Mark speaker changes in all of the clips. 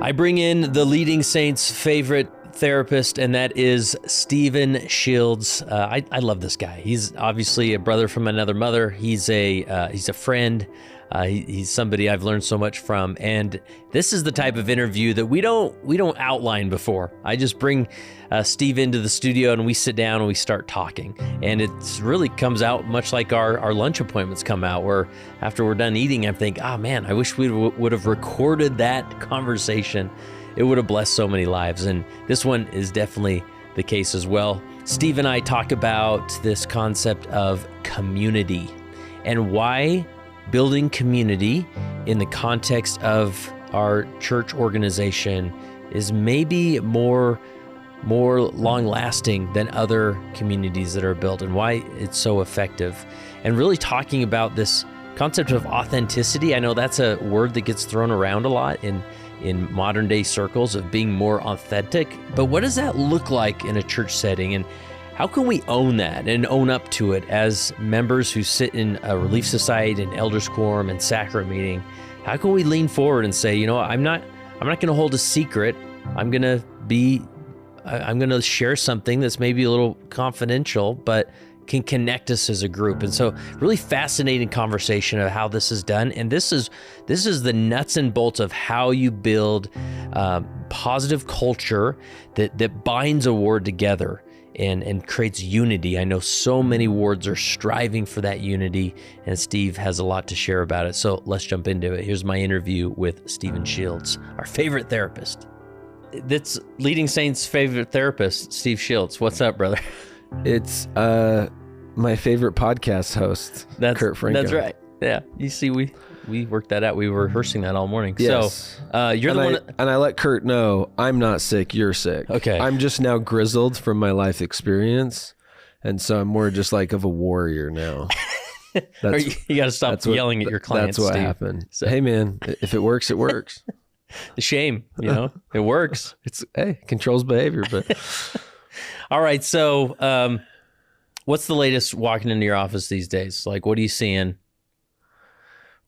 Speaker 1: I bring in the leading saint's favorite therapist, and that is Stephen Shields. I love this guy. He's obviously a brother from another mother. He's a friend. He's somebody I've learned so much from, and this is the type of interview that we don't outline before. I just bring Steve into the studio, and we sit down and we start talking, and it really comes out much like our lunch appointments come out, where after we're done eating, I think, oh man, I wish we would have recorded that conversation. It would have blessed so many lives, and this one is definitely the case as well. Steve and I talk about this concept of community and why building community in the context of our church organization is maybe more long-lasting than other communities that are built, and why it's so effective. And really talking about this concept of authenticity. I know that's a word that gets thrown around a lot in modern day circles, of being more authentic, but what does that look like in a church setting, and how can we own that and own up to it as members who sit in a Relief Society and Elders Quorum and Sacrament meeting? How can we lean forward and say, I'm not going to hold a secret. I'm going to share something that's maybe a little confidential, but can connect us as a group. And so really fascinating conversation of how this is done. And this is the nuts and bolts of how you build positive culture that binds a ward together and creates unity. I know so many wards are striving for that unity, and Steve has a lot to share about it. So let's jump into it. Here's my interview with Stephen Shields, our favorite therapist. That's Leading Saint's favorite therapist, Steve Shields. What's up, brother?
Speaker 2: It's my favorite podcast host, Kurt Franco.
Speaker 1: That's right. Yeah. You see, we worked that out. We were rehearsing that all morning.
Speaker 2: Yes.
Speaker 1: So you're
Speaker 2: and I let Kurt know I'm not sick, you're sick.
Speaker 1: Okay.
Speaker 2: I'm just now grizzled from my life experience, and so I'm more just like of a warrior now.
Speaker 1: You got to stop yelling at your clients.
Speaker 2: That's what
Speaker 1: Steve.
Speaker 2: happened. So, hey man, if it works, it works.
Speaker 1: The shame, it works.
Speaker 2: It controls behavior, but.
Speaker 1: All right. So, what's the latest walking into your office these days? Like, what are you seeing?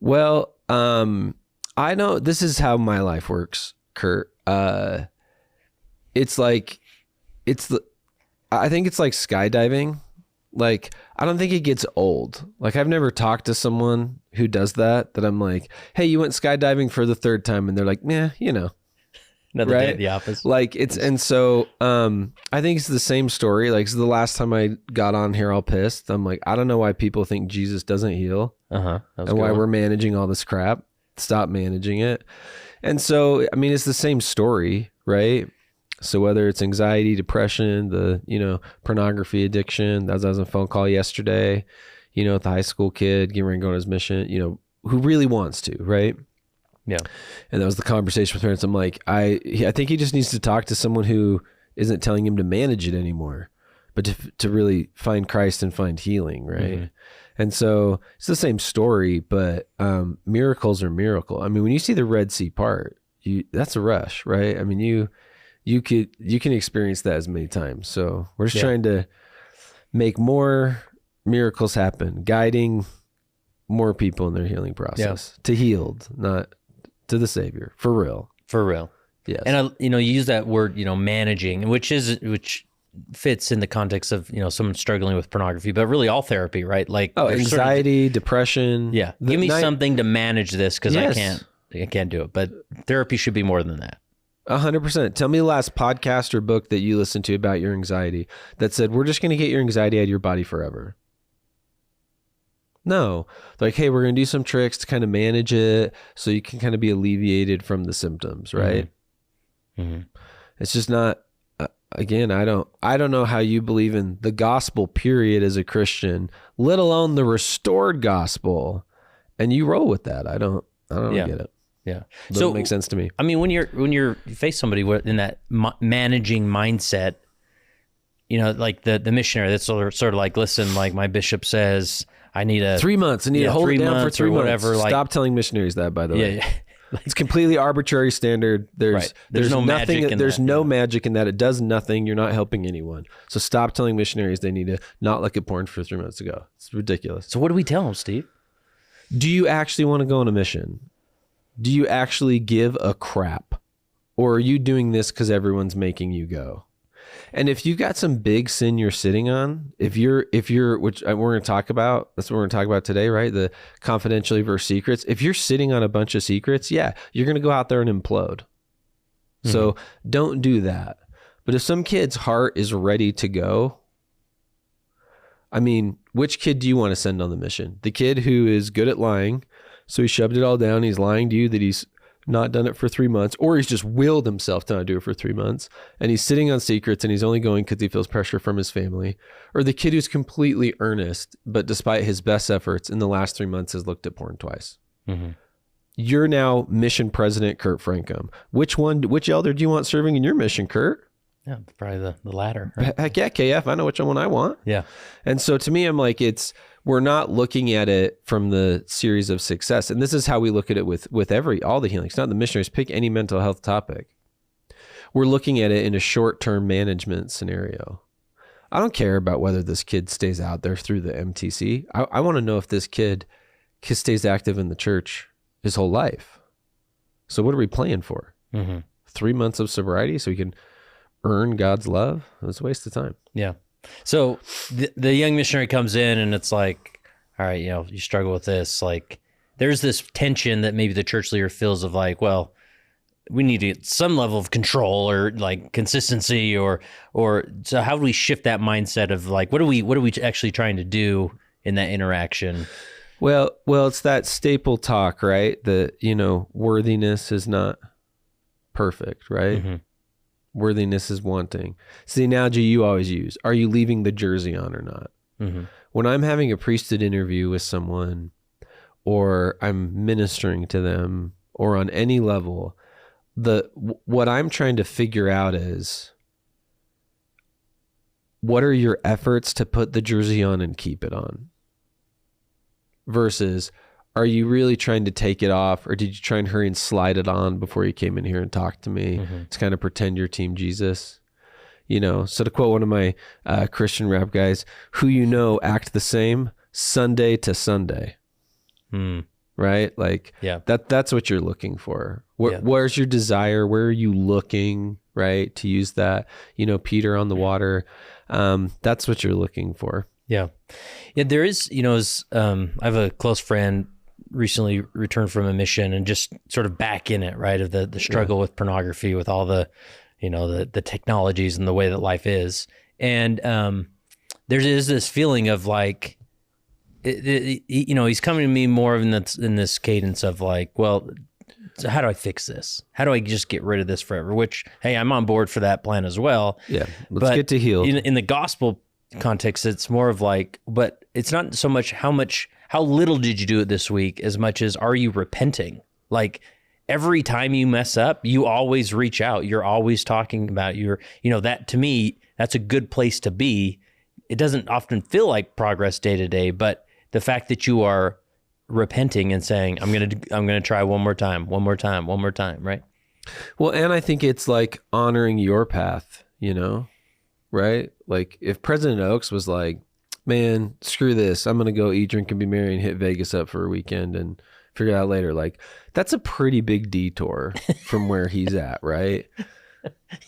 Speaker 2: Well, I know this is how my life works, Kurt. I think it's like skydiving. Like, I don't think it gets old. Like, I've never talked to someone who does that I'm like, hey, you went skydiving for the third time. And they're like, nah,
Speaker 1: Another
Speaker 2: right?
Speaker 1: day at the office.
Speaker 2: Like and so I think it's the same story. Like, so the last time I got on here all pissed, I'm like, I don't know why people think Jesus doesn't heal. And why we're managing all this crap. Stop managing it. And so, I mean, it's the same story, right? So whether it's anxiety, depression, the, pornography addiction, I was on a phone call yesterday, with the high school kid getting ready to go on his mission, who really wants to, right?
Speaker 1: Yeah.
Speaker 2: And that was the conversation with parents. I'm like, I think he just needs to talk to someone who isn't telling him to manage it anymore, but to really find Christ and find healing, right? Mm-hmm. And so it's the same story, but miracles are miracle. I mean, when you see the Red Sea part, that's a rush, right? I mean, you can experience that as many times. So we're just trying to make more miracles happen, guiding more people in their healing process to healed, not to the Savior, for real.
Speaker 1: For real.
Speaker 2: Yes.
Speaker 1: And you use that word, managing, which fits in the context of, someone struggling with pornography, but really all therapy, right? Like
Speaker 2: anxiety, depression.
Speaker 1: Yeah. Give me something to manage this, because I can't do it. But therapy should be more than that.
Speaker 2: 100%. Tell me the last podcast or book that you listened to about your anxiety that said, we're just going to get your anxiety out of your body forever. No. Like, hey, we're going to do some tricks to kind of manage it so you can kind of be alleviated from the symptoms, right? Mm-hmm. It's just not, again, I don't know how you believe in the gospel period as a Christian, let alone the restored gospel, and you roll with that. I don't get it.
Speaker 1: Yeah.
Speaker 2: So it makes sense to me.
Speaker 1: I mean, when you face somebody in that managing mindset, like the missionary, that's sort of like, listen, like my bishop says, I need
Speaker 2: 3 months. I need to hold it down for 3 months.
Speaker 1: Whatever.
Speaker 2: Stop telling missionaries that, by the way.
Speaker 1: Yeah.
Speaker 2: It's completely arbitrary standard. There's
Speaker 1: no
Speaker 2: nothing.
Speaker 1: magic in
Speaker 2: there's
Speaker 1: that.
Speaker 2: no magic in that. It does nothing. You're not helping anyone. So stop telling missionaries they need to not look at porn for 3 months to go. It's ridiculous.
Speaker 1: So what do we tell them, Steve?
Speaker 2: Do you actually want to go on a mission? Do you actually give a crap? Or are you doing this because everyone's making you go? And if you got some big sin you're sitting on, if you're, which we're going to talk about, that's what we're going to talk about today, right? The confidentiality versus secrets. If you're sitting on a bunch of secrets, yeah, you're going to go out there and implode. So don't do that. But if some kid's heart is ready to go, I mean, which kid do you want to send on the mission? The kid who is good at lying, so he shoved it all down, he's lying to you that he's not done it for 3 months, or he's just willed himself to not do it for 3 months, and he's sitting on secrets and he's only going because he feels pressure from his family, or the kid who's completely earnest, but despite his best efforts in the last 3 months has looked at porn twice. You're now mission president Kurt Francom. Which elder do you want serving in your mission, Kurt?
Speaker 1: Yeah, probably the latter. Right?
Speaker 2: Heck yeah, KF. I know which one I want.
Speaker 1: Yeah.
Speaker 2: And so to me, I'm like, we're not looking at it from the series of success. And this is how we look at it with all the healings, not the missionaries. Pick any mental health topic. We're looking at it in a short-term management scenario. I don't care about whether this kid stays out there through the MTC. I want to know if this kid stays active in the church his whole life. So what are we playing for? 3 months of sobriety so we can earn God's love? It was a waste of time.
Speaker 1: Yeah. So the young missionary comes in and it's like, all right, you struggle with this. Like there's this tension that maybe the church leader feels of like, well, we need to get some level of control or like consistency or so how do we shift that mindset of like, what are we actually trying to do in that interaction?
Speaker 2: Well, it's that staple talk, right? The, worthiness is not perfect, right? Worthiness is wanting. It's the analogy you always use. Are you leaving the jersey on or not? When I'm having a priesthood interview with someone or I'm ministering to them or on any level, what I'm trying to figure out is what are your efforts to put the jersey on and keep it on? Versus, are you really trying to take it off, or did you try and hurry and slide it on before you came in here and talked to me to kind of pretend you're Team Jesus? So to quote one of my Christian rap guys, who act the same Sunday to Sunday. Right? Like, that's what you're looking for. Where's your desire? Where are you looking, right? To use that, Peter on the water. That's what you're looking for.
Speaker 1: Yeah. There is, I have a close friend recently returned from a mission and just sort of back in it, right? Of the struggle with pornography, with all the, the technologies and the way that life is. And there is this feeling of like, he's coming to me more in this cadence of like, well, so how do I fix this? How do I just get rid of this forever? Which, hey, I'm on board for that plan as well.
Speaker 2: Yeah. Let's get to heal.
Speaker 1: In the gospel context, it's more of like, but it's not so much how little did you do it this week as much as are you repenting? Like every time you mess up, you always reach out. You're always talking about that to me, that's a good place to be. It doesn't often feel like progress day to day, but the fact that you are repenting and saying, I'm going to try one more time, right?
Speaker 2: Well, and I think it's like honoring your path, right? Like if President Oaks was like, man, screw this, I'm going to go eat, drink, and be merry and hit Vegas up for a weekend and figure it out later. Like that's a pretty big detour from where he's at, right?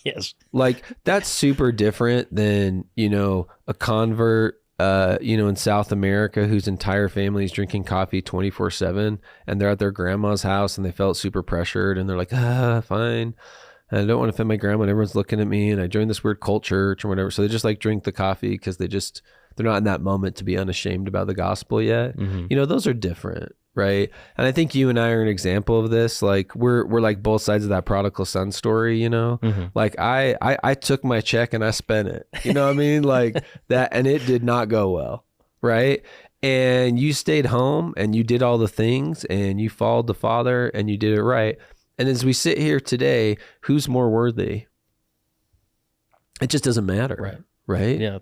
Speaker 1: Yes.
Speaker 2: Like that's super different than, a convert, in South America whose entire family is drinking coffee 24/7 and they're at their grandma's house and they felt super pressured and they're like, fine. And I don't want to offend my grandma and everyone's looking at me and I joined this weird cult church or whatever. So they just like drink the coffee because they're not in that moment to be unashamed about the gospel yet. Those are different. Right. And I think you and I are an example of this. Like we're like both sides of that prodigal son story, like I took my check and I spent it, what I mean? Like that, and it did not go well. Right. And you stayed home and you did all the things and you followed the Father and you did it right. And as we sit here today, who's more worthy? It just doesn't matter. Right.
Speaker 1: Yeah.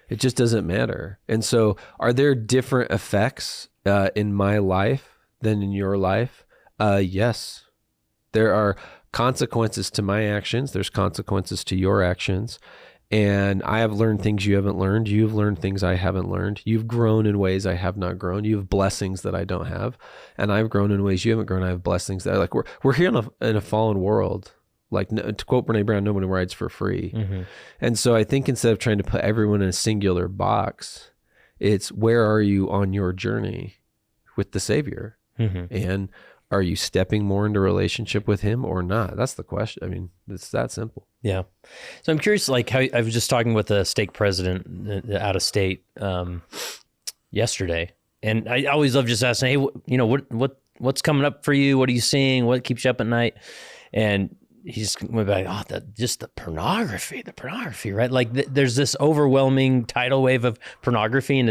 Speaker 2: It just doesn't matter. And so are there different effects in my life than in your life? Yes. There are consequences to my actions. There's consequences to your actions. And I have learned things you haven't learned. You've learned things I haven't learned. You've grown in ways I have not grown. You have blessings that I don't have. And I've grown in ways you haven't grown. I have blessings that like we're here in a fallen world. Like, to quote Brene Brown, nobody rides for free.
Speaker 1: Mm-hmm.
Speaker 2: And so I think instead of trying to put everyone in a singular box, it's where are you on your journey with the Savior?
Speaker 1: Mm-hmm.
Speaker 2: And are you stepping more into relationship with him or not? That's the question. I mean, it's that simple.
Speaker 1: Yeah. So I'm curious, like, how I was just talking with a stake president out of state yesterday. And I always love just asking, hey, you know, what's coming up for you? What are you seeing? What keeps you up at night? And he's like, just the pornography, right? Like there's this overwhelming tidal wave of pornography, and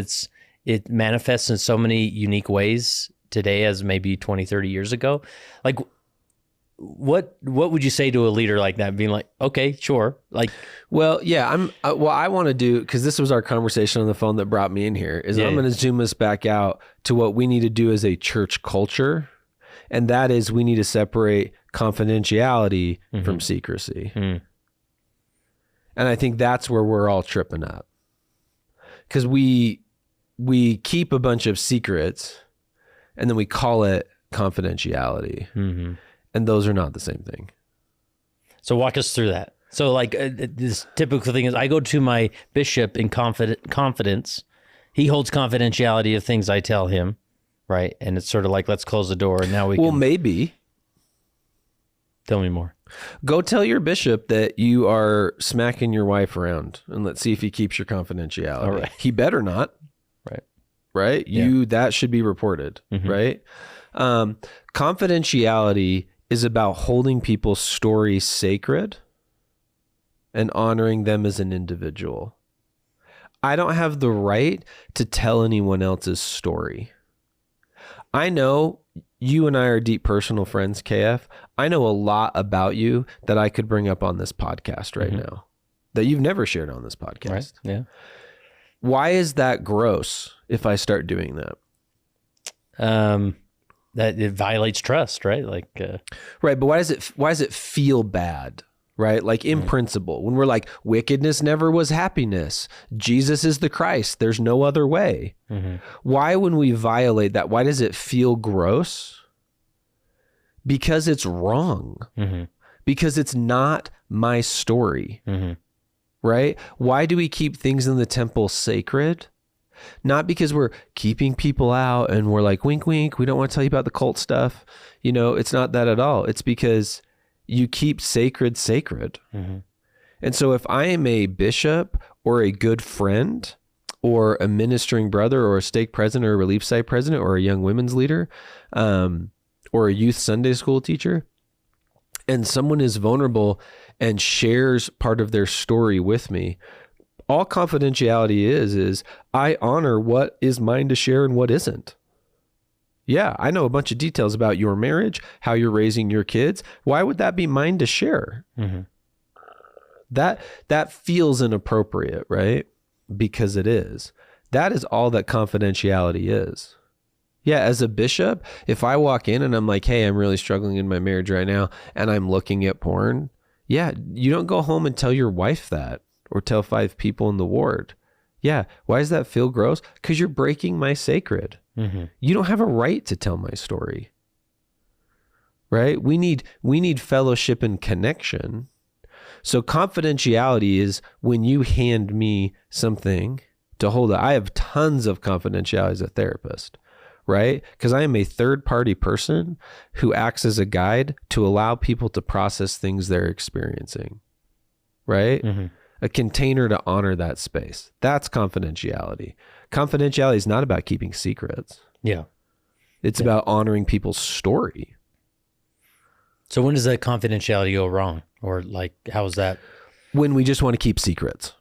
Speaker 1: it manifests in so many unique ways today as maybe 20, 30 years ago. Like, what would you say to a leader like that, being like, okay, sure. Like,
Speaker 2: well, yeah, I want to do, because this was our conversation on the phone that brought me in here, is I'm going to zoom us back out to what we need to do as a church culture. And that is, we need to separate confidentiality from secrecy. And I think that's where we're all tripping up, because we keep a bunch of secrets and then we call it confidentiality. And those are not the same thing.
Speaker 1: So walk us through that. So like this typical thing is, I go to my bishop in confidence. He holds confidentiality of things I tell him, right? And it's sort of like, let's close the door and now we can...
Speaker 2: Well, maybe.
Speaker 1: Tell me more.
Speaker 2: Go tell your bishop that you are smacking your wife around, and let's see if he keeps your confidentiality.
Speaker 1: All right.
Speaker 2: He better not. Right?
Speaker 1: Yeah.
Speaker 2: That should be reported, right? Confidentiality is about holding people's stories sacred and honoring them as an individual. I don't have the right to tell anyone else's story. I know you and I are deep personal friends, KF. I know a lot about you that I could bring up on this podcast right now that you've never shared on this podcast.
Speaker 1: Right. Yeah.
Speaker 2: Why is that gross if I start doing that?
Speaker 1: That it violates trust, right? Like,
Speaker 2: right. But why does it feel bad? Right? Like in principle, when we're like, wickedness never was happiness. Jesus is the Christ. There's no other way. Why, when we violate that, why does it feel gross? Because it's wrong. Because it's not my story. Right? Why do we keep things in the temple sacred? Not because we're keeping people out and we're like, wink, wink, we don't want to tell you about the cult stuff. You know, it's not that at all. It's because you keep sacred. And so if I am a bishop or a good friend or a ministering brother or a stake president or a relief site president or a young women's leader or a youth Sunday school teacher, and someone is vulnerable and shares part of their story with me, all confidentiality is I honor what is mine to share and what isn't. Yeah, I know a bunch of details about your marriage, how you're raising your kids. Why would that be mine to share? That feels inappropriate, right? Because it is. That is all that confidentiality is. Yeah, as a bishop, if I walk in and I'm like, hey, I'm really struggling in my marriage right now, and I'm looking at porn, yeah, you don't go home and tell your wife that or tell 5 people in the ward. Yeah, why does that feel gross? Because you're breaking my sacred. You don't have a right to tell my story. Right? We need fellowship and connection. So confidentiality is when you hand me something to hold it. I have tons of confidentiality as a therapist, right? Because I am a third-party person who acts as a guide to allow people to process things they're experiencing, right? A container to honor that space. That's confidentiality. Confidentiality is not about keeping secrets.
Speaker 1: Yeah.
Speaker 2: It's about honoring people's story.
Speaker 1: So when does that confidentiality go wrong? Or like, how is that?
Speaker 2: When we just want to keep secrets.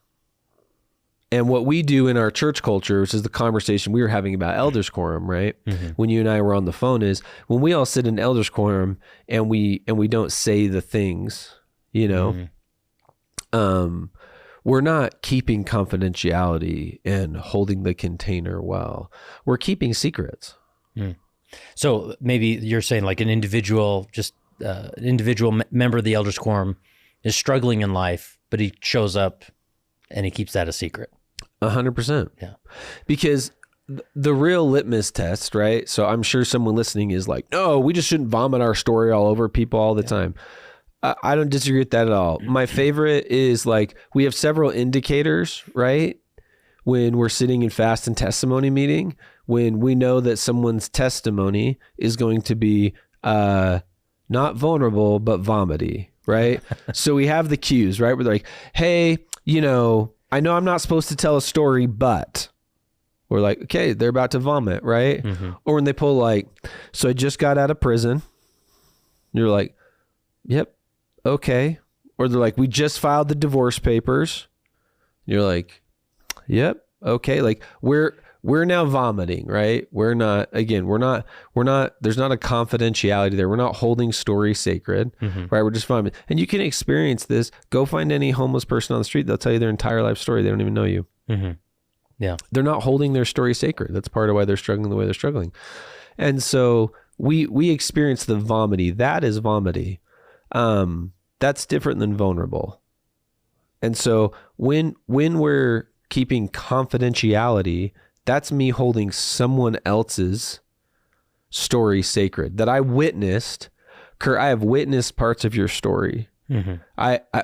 Speaker 2: And what we do in our church culture, which is the conversation we were having about elders quorum, right? When you and I were on the phone, is when we all sit in elders quorum and we don't say the things, you know, we're not keeping confidentiality and holding the container well. We're keeping secrets.
Speaker 1: So maybe you're saying like an individual, member of the elders quorum is struggling in life, but he shows up and he keeps that a secret.
Speaker 2: 100%.
Speaker 1: Yeah.
Speaker 2: Because the real litmus test, right? So I'm sure someone listening is like, no, we just shouldn't vomit our story all over people all the time. I don't disagree with that at all. My favorite is like, we have several indicators, right? When we're sitting in fast and testimony meeting, when we know that someone's testimony is going to be not vulnerable, but vomity, right? So we have the cues, right? We're like, hey, I know I'm not supposed to tell a story, but we're like, okay, they're about to vomit, right? Mm-hmm. Or when they pull like, so I just got out of prison. You're like, yep, okay. Or they're like, we just filed the divorce papers. You're like, yep, okay. Like we're now vomiting, right? There's not a confidentiality there. We're not holding story sacred, right? We're just vomiting. And you can experience this. Go find any homeless person on the street. They'll tell you their entire life story. They don't even know you.
Speaker 1: Mm-hmm. Yeah. They're
Speaker 2: not holding their story sacred. That's part of why they're struggling the way they're struggling. And so we experience the vomity. That is vomity. That's different than vulnerable. And so when we're keeping confidentiality, that's me holding someone else's story sacred that I witnessed. Kurt, I have witnessed parts of your story. Mm-hmm.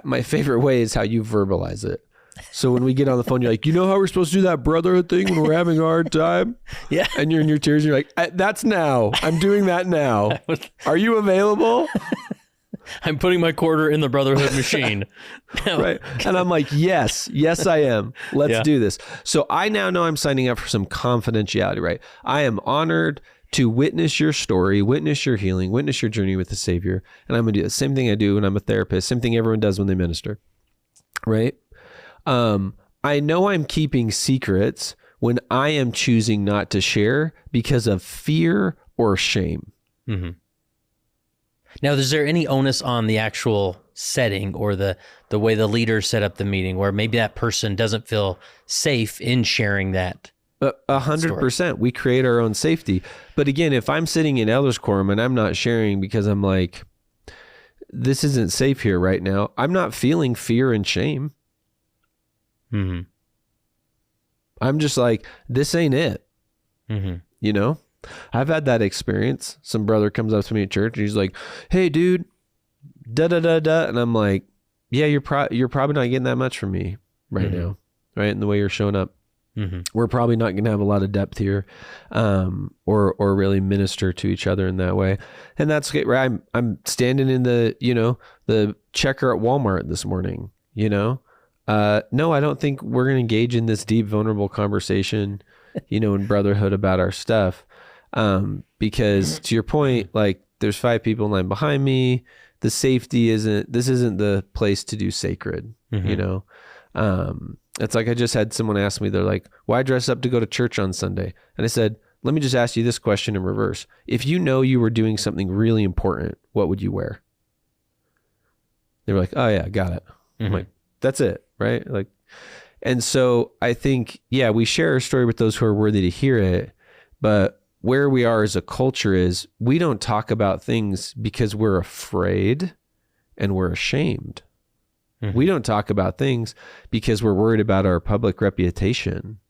Speaker 2: My favorite way is how you verbalize it. So when we get on the phone, you're like, how we're supposed to do that brotherhood thing when we're having a hard time?
Speaker 1: Yeah.
Speaker 2: And you're in your tears. And you're like, that's now. I'm doing that now. Are you available?
Speaker 1: I'm putting my quarter in the brotherhood machine.
Speaker 2: Right. And I'm like, yes, I am. Let's do this. So I now know I'm signing up for some confidentiality, right? I am honored to witness your story, witness your healing, witness your journey with the Savior. And I'm going to do the same thing I do when I'm a therapist, same thing everyone does when they minister, right? I know I'm keeping secrets when I am choosing not to share because of fear or shame.
Speaker 1: Mm-hmm. Now, is there any onus on the actual setting or the way the leader set up the meeting where maybe that person doesn't feel safe in sharing that?
Speaker 2: 100%. We create our own safety. But again, if I'm sitting in elders quorum and I'm not sharing because I'm like, this isn't safe here right now, I'm not feeling fear and shame. Mm-hmm. I'm just like, this ain't it. Mm-hmm. I've had that experience. Some brother comes up to me at church and he's like, hey dude, da-da-da-da. And I'm like, yeah, you're probably not getting that much from me right now. Right. And the way you're showing up, we're probably not going to have a lot of depth here, or really minister to each other in that way. And that's okay. Right. I'm standing in the checker at Walmart this morning, no, I don't think we're going to engage in this deep, vulnerable conversation, in brotherhood about our stuff. Because to your point, like there's 5 people in line behind me. The safety this isn't the place to do sacred, it's like, I just had someone ask me, they're like, why dress up to go to church on Sunday? And I said, let me just ask you this question in reverse. If you were doing something really important, what would you wear? They were like, oh yeah, got it. I'm like, that's it. Right. Like, and so I think, we share our story with those who are worthy to hear it, but where we are as a culture is we don't talk about things because we're afraid and we're ashamed. We don't talk about things because we're worried about our public reputation.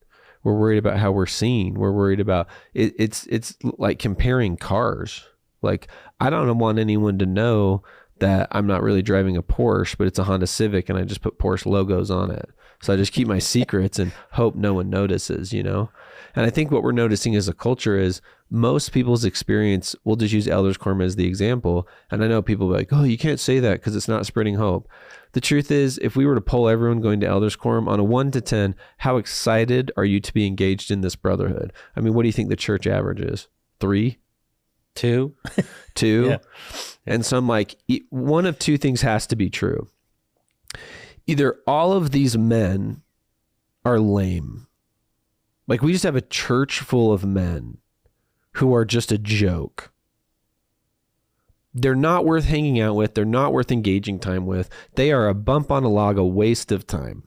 Speaker 2: We're worried about how we're seen. We're worried about it. It's like comparing cars. Like, I don't want anyone to know that I'm not really driving a Porsche, but it's a Honda Civic and I just put Porsche logos on it. So I just keep my secrets and hope no one notices, And I think what we're noticing as a culture is most people's experience, we'll just use elders quorum as the example. And I know people will be like, oh, you can't say that because it's not spreading hope. The truth is, if we were to poll everyone going to elders quorum on a 1 to 10, how excited are you to be engaged in this brotherhood? I mean, what do you think the church average is? 3?
Speaker 1: 2?
Speaker 2: 2?
Speaker 1: Yeah.
Speaker 2: And so I'm like, one of 2 things has to be true. Either all of these men are lame. Like, we just have a church full of men who are just a joke. They're not worth hanging out with. They're not worth engaging time with. They are a bump on a log, a waste of time.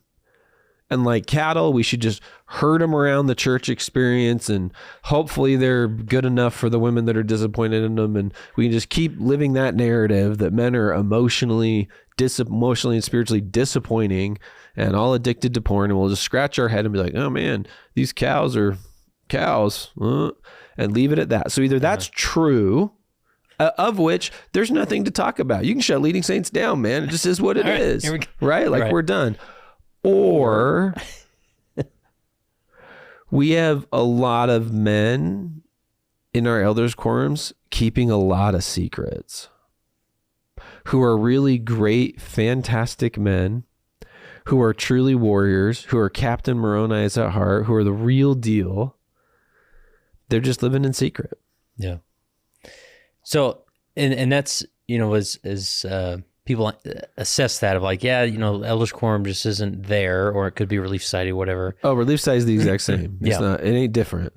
Speaker 2: And like cattle, we should just herd them around the church experience, and hopefully they're good enough for the women that are disappointed in them. And we can just keep living that narrative that men are emotionally and spiritually disappointing and all addicted to porn. And we'll just scratch our head and be like, oh man, these cows are cows, and leave it at that. So either that's true, of which there's nothing to talk about. You can shut leading saints down, man. It just is what it is, right? Like we're done. Or we have a lot of men in our elders' quorums keeping a lot of secrets, who are really great, fantastic men, who are truly warriors, who are Captain Moroni's at heart, who are the real deal. They're just living in secret.
Speaker 1: Yeah. So, and that's, as people assess that of like, elders quorum just isn't there, or it could be Relief Society, whatever.
Speaker 2: Oh, Relief Society is the exact same. It's not, it ain't different.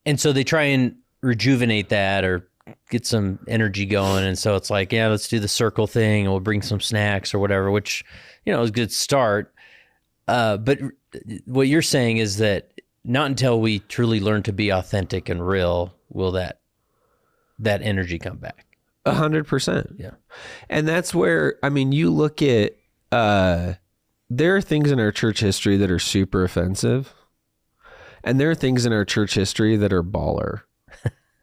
Speaker 1: And so they try and rejuvenate that or get some energy going. And so it's like, let's do the circle thing, and we'll bring some snacks or whatever, which, is a good start. But what you're saying is that not until we truly learn to be authentic and real will that energy come back.
Speaker 2: 100%.
Speaker 1: Yeah.
Speaker 2: And that's where, you look at, there are things in our church history that are super offensive, and there are things in our church history that are baller,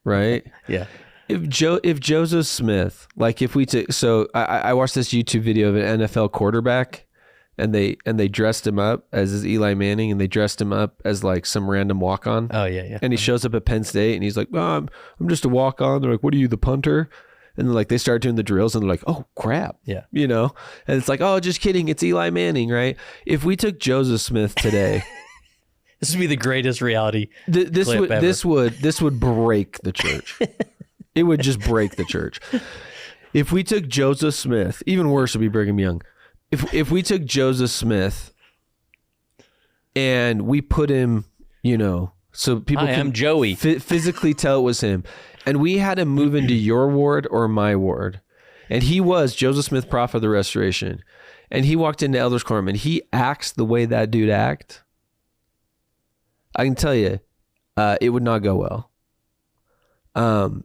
Speaker 2: right?
Speaker 1: Yeah.
Speaker 2: If Joseph Smith, like if we took, so I watched this YouTube video of an NFL quarterback, and they dressed him up as Eli Manning, and they dressed him up as like some random walk-on.
Speaker 1: Oh yeah.
Speaker 2: And he shows up at Penn State, and he's like, I'm just a walk-on. They're like, what are you, the punter? And then like they start doing the drills, and they're like, oh crap.
Speaker 1: Yeah.
Speaker 2: And it's like, oh, just kidding. It's Eli Manning, right? If we took Joseph Smith today,
Speaker 1: this would be the greatest reality.
Speaker 2: This would break the church. It would just break the church. If we took Joseph Smith, even worse would be Brigham Young. If we took Joseph Smith and we put him, so people can
Speaker 1: Joey.
Speaker 2: Physically tell it was him, and we had him move into your ward or my ward, and he was Joseph Smith, prophet of the Restoration, and he walked into Elders Quorum and he acts the way that dude act, I can tell you, it would not go well.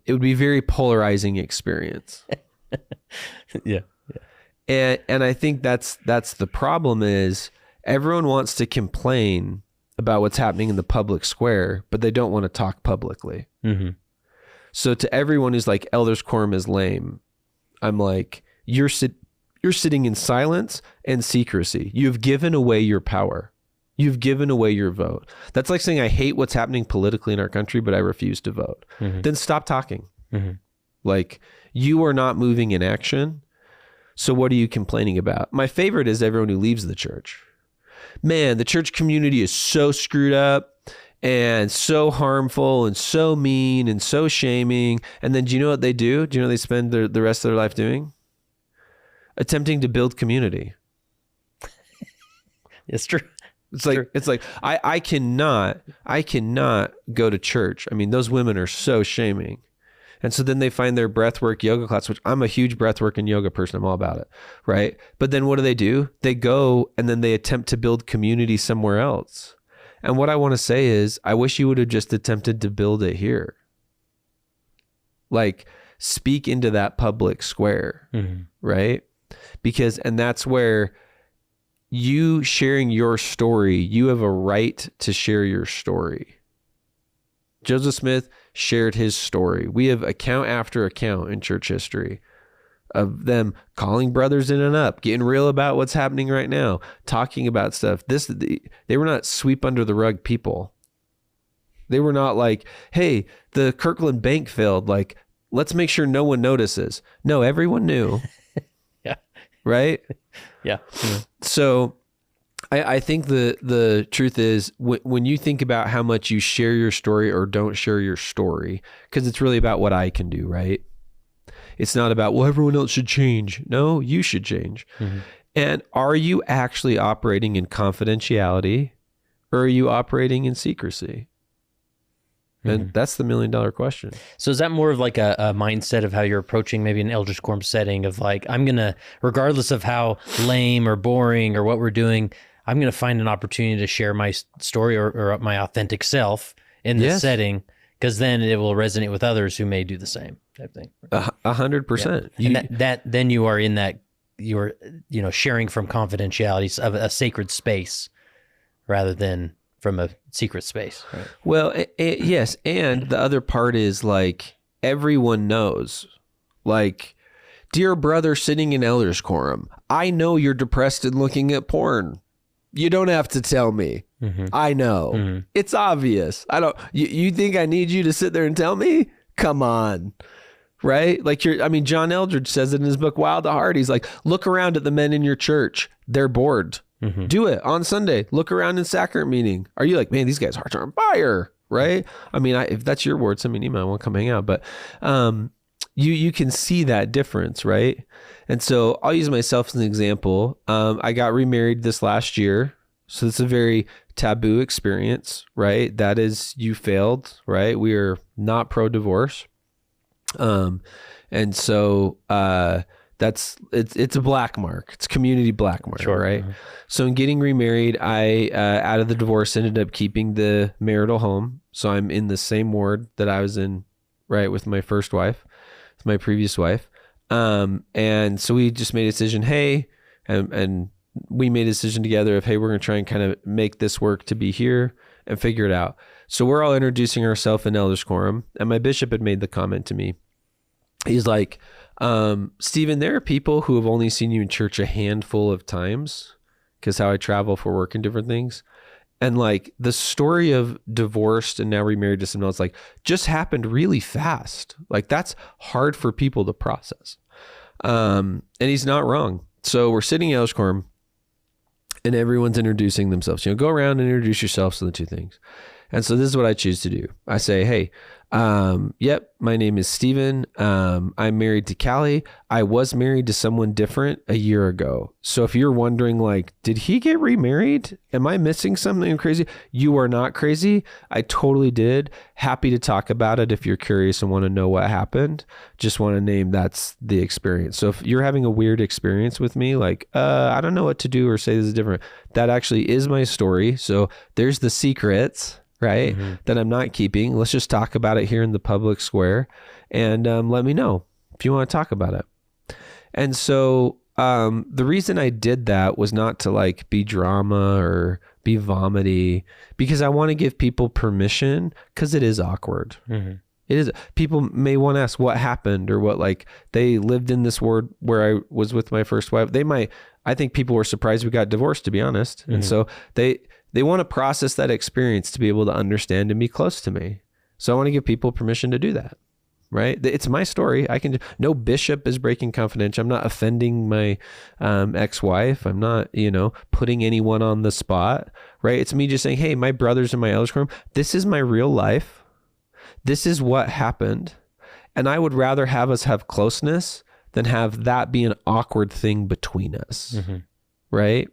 Speaker 2: It would be a very polarizing experience.
Speaker 1: Yeah.
Speaker 2: And I think that's the problem is everyone wants to complain about what's happening in the public square, but they don't want to talk publicly.
Speaker 1: Mm-hmm.
Speaker 2: So to everyone who's like, Elders Quorum is lame, I'm like, you're sitting in silence and secrecy. You've given away your power. You've given away your vote. That's like saying, I hate what's happening politically in our country, but I refuse to vote. Mm-hmm. Then stop talking. Mm-hmm. Like, you are not moving in action. So what are you complaining about? My favorite is everyone who leaves the church. Man, the church community is so screwed up and so harmful and so mean and so shaming. And then do you know what they do? Do you know what they spend the rest of their life doing? Attempting to build community.
Speaker 1: It's true.
Speaker 2: It's like I cannot go to church. I mean, those women are so shaming. And so then they find their breathwork yoga class, which I'm a huge breathwork and yoga person. I'm all about it, right? But then what do? They go and then they attempt to build community somewhere else. And what I want to say is, I wish you would have just attempted to build it here. Like, speak into that public square, right? And that's where you sharing your story, you have a right to share your story. Joseph Smith shared his story. We have account after account in church history of them calling brothers in and up, getting real about what's happening right now, talking about stuff. They were not sweep under the rug people. They were not like, hey, the Kirkland Bank failed. Like, let's make sure no one notices. No, everyone knew.
Speaker 1: Yeah.
Speaker 2: Right?
Speaker 1: Yeah.
Speaker 2: So I think the truth is when you think about how much you share your story or don't share your story, because it's really about what I can do, right? It's not about, well, everyone else should change. No, you should change. Mm-hmm. And are you actually operating in confidentiality, or are you operating in secrecy? And that's the $1 million question.
Speaker 1: So is that more of like a mindset of how you're approaching maybe an elders quorum setting of like, I'm going to, regardless of how lame or boring or what we're doing, I'm going to find an opportunity to share my story or my authentic self in this setting, because then it will resonate with others who may do the same type thing.
Speaker 2: 100%.
Speaker 1: Yeah. And then you are in that, you're, sharing from confidentiality of a sacred space rather than from a secret space. Right?
Speaker 2: Well, yes. And the other part is like, everyone knows Like, dear brother sitting in elders quorum, I know you're depressed and looking at porn. You don't have to tell me. I know. It's obvious. You think I need you to sit there and tell me? Come on. Right? Like John Eldredge says it in his book, Wild at Heart. He's like, look around at the men in your church. They're bored. Do it on Sunday. Look around in sacrament meeting. Are you like, man, these guys' hearts are on fire? Right? If that's your word, send me an email. I won't come hang out. But you can see that difference, right? And so I'll use myself as an example. I got remarried this last year. So it's a very taboo experience, right? That is, you failed, right? We are not pro-divorce. And so it's a black mark. It's community black mark, sure. Right? So in getting remarried, I out of the divorce ended up keeping the marital home. So I'm in the same ward that I was in, right, with my first wife, with my previous wife. And so we just made a decision, hey, and we made a decision together of, hey, we're going to try and kind of make this work to be here and figure it out. So we're all introducing ourselves in elders quorum, and my bishop had made the comment to me. He's like, Stephen, there are people who have only seen you in church a handful of times because how I travel for work and different things. And like the story of divorced and now remarried to someone else, like just happened really fast. Like that's hard for people to process. And he's not wrong. So we're sitting in elders quorum and everyone's introducing themselves. Go around and introduce yourselves to the two things. And so this is what I choose to do. I say, hey, yep, my name is Stephen. I'm married to Callie. I was married to someone different a year ago. So if you're wondering, like, did he get remarried? Am I missing something crazy? You are not crazy. I totally did. Happy to talk about it if you're curious and want to know what happened. Just want to name that's the experience. So if you're having a weird experience with me, like, I don't know what to do or say this is different. That actually is my story. So there's the secrets, right? That I'm not keeping. Let's just talk about it here in the public square and let me know if you want to talk about it. And so the reason I did that was not to like be drama or be vomity, because I want to give people permission, because it is awkward. It is. People may want to ask what happened or what, like they lived in this ward where I was with my first wife. I think people were surprised we got divorced, to be honest. And so they want to process that experience to be able to understand and be close to me. So I want to give people permission to do that, right? It's my story. No bishop is breaking confidentiality. I'm not offending my ex-wife. I'm not, putting anyone on the spot, right? It's me just saying, hey, my brothers in my elders quorum, this is my real life. This is what happened. And I would rather have us have closeness than have that be an awkward thing between us, right?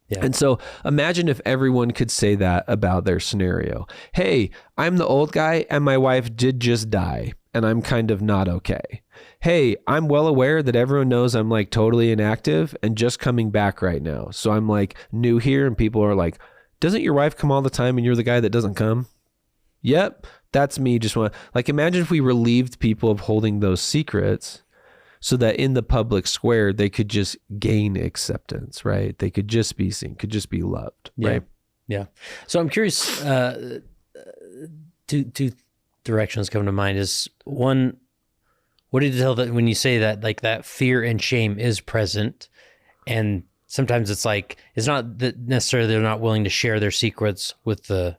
Speaker 2: Yeah. And so imagine if everyone could say that about their scenario. Hey, I'm the old guy and my wife did just die and I'm kind of not okay. Hey, I'm well aware that everyone knows I'm like totally inactive and just coming back right now. So I'm like new here and people are like, doesn't your wife come all the time and you're the guy that doesn't come? Yep, that's me. Imagine if we relieved people of holding those secrets, so that in the public square, they could just gain acceptance, right? They could just be seen, could just be loved, right?
Speaker 1: Yeah. So I'm curious, two directions come to mind is one, what did you tell that when you say that, like that fear and shame is present, and sometimes it's like, it's not that necessarily they're not willing to share their secrets with the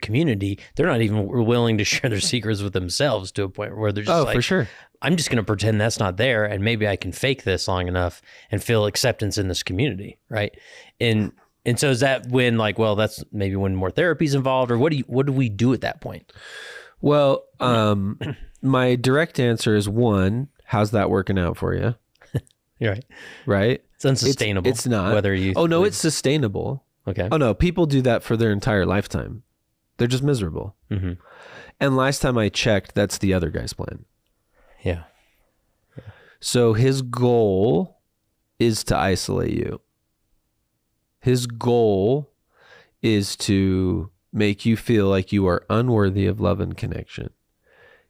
Speaker 1: community. They're not even willing to share their secrets with themselves to a point where they're just
Speaker 2: for sure.
Speaker 1: I'm just going to pretend that's not there, and maybe I can fake this long enough and feel acceptance in this community, right? And so is that when, like, well, that's maybe when more therapy is involved, or what do we do at that point?
Speaker 2: Well, my direct answer is one, how's that working out for you?
Speaker 1: You're right.
Speaker 2: Right?
Speaker 1: It's unsustainable.
Speaker 2: It's not.
Speaker 1: Whether you.
Speaker 2: Oh no, it's sustainable.
Speaker 1: Okay.
Speaker 2: Oh no, people do that for their entire lifetime. They're just miserable. And last time I checked, that's the other guy's plan.
Speaker 1: Yeah.
Speaker 2: So his goal is to isolate you. His goal is to make you feel like you are unworthy of love and connection.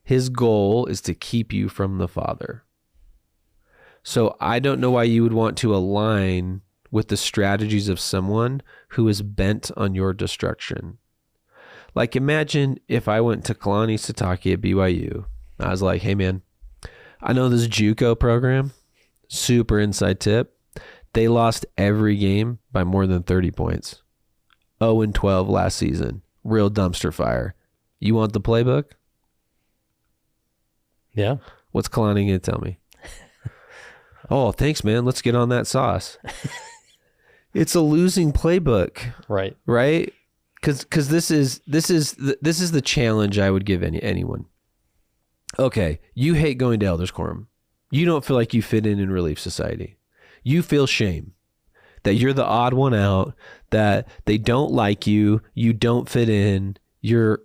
Speaker 2: His goal is to keep you from the Father. So I don't know why you would want to align with the strategies of someone who is bent on your destruction. Like imagine if I went to Kalani Satake at BYU. I was like, hey man, I know this JUCO program, super inside tip. They lost every game by more than 30 points. 0-12 last season. Real dumpster fire. You want the playbook?
Speaker 1: Yeah.
Speaker 2: What's Kalani going to tell me? Oh, thanks, man. Let's get on that sauce. It's a losing playbook.
Speaker 1: Right.
Speaker 2: Right? Because this is the challenge I would give anyone. Okay, you hate going to Elders Quorum. You don't feel like you fit in Relief Society. You feel shame that you're the odd one out, that they don't like you, you don't fit in, you're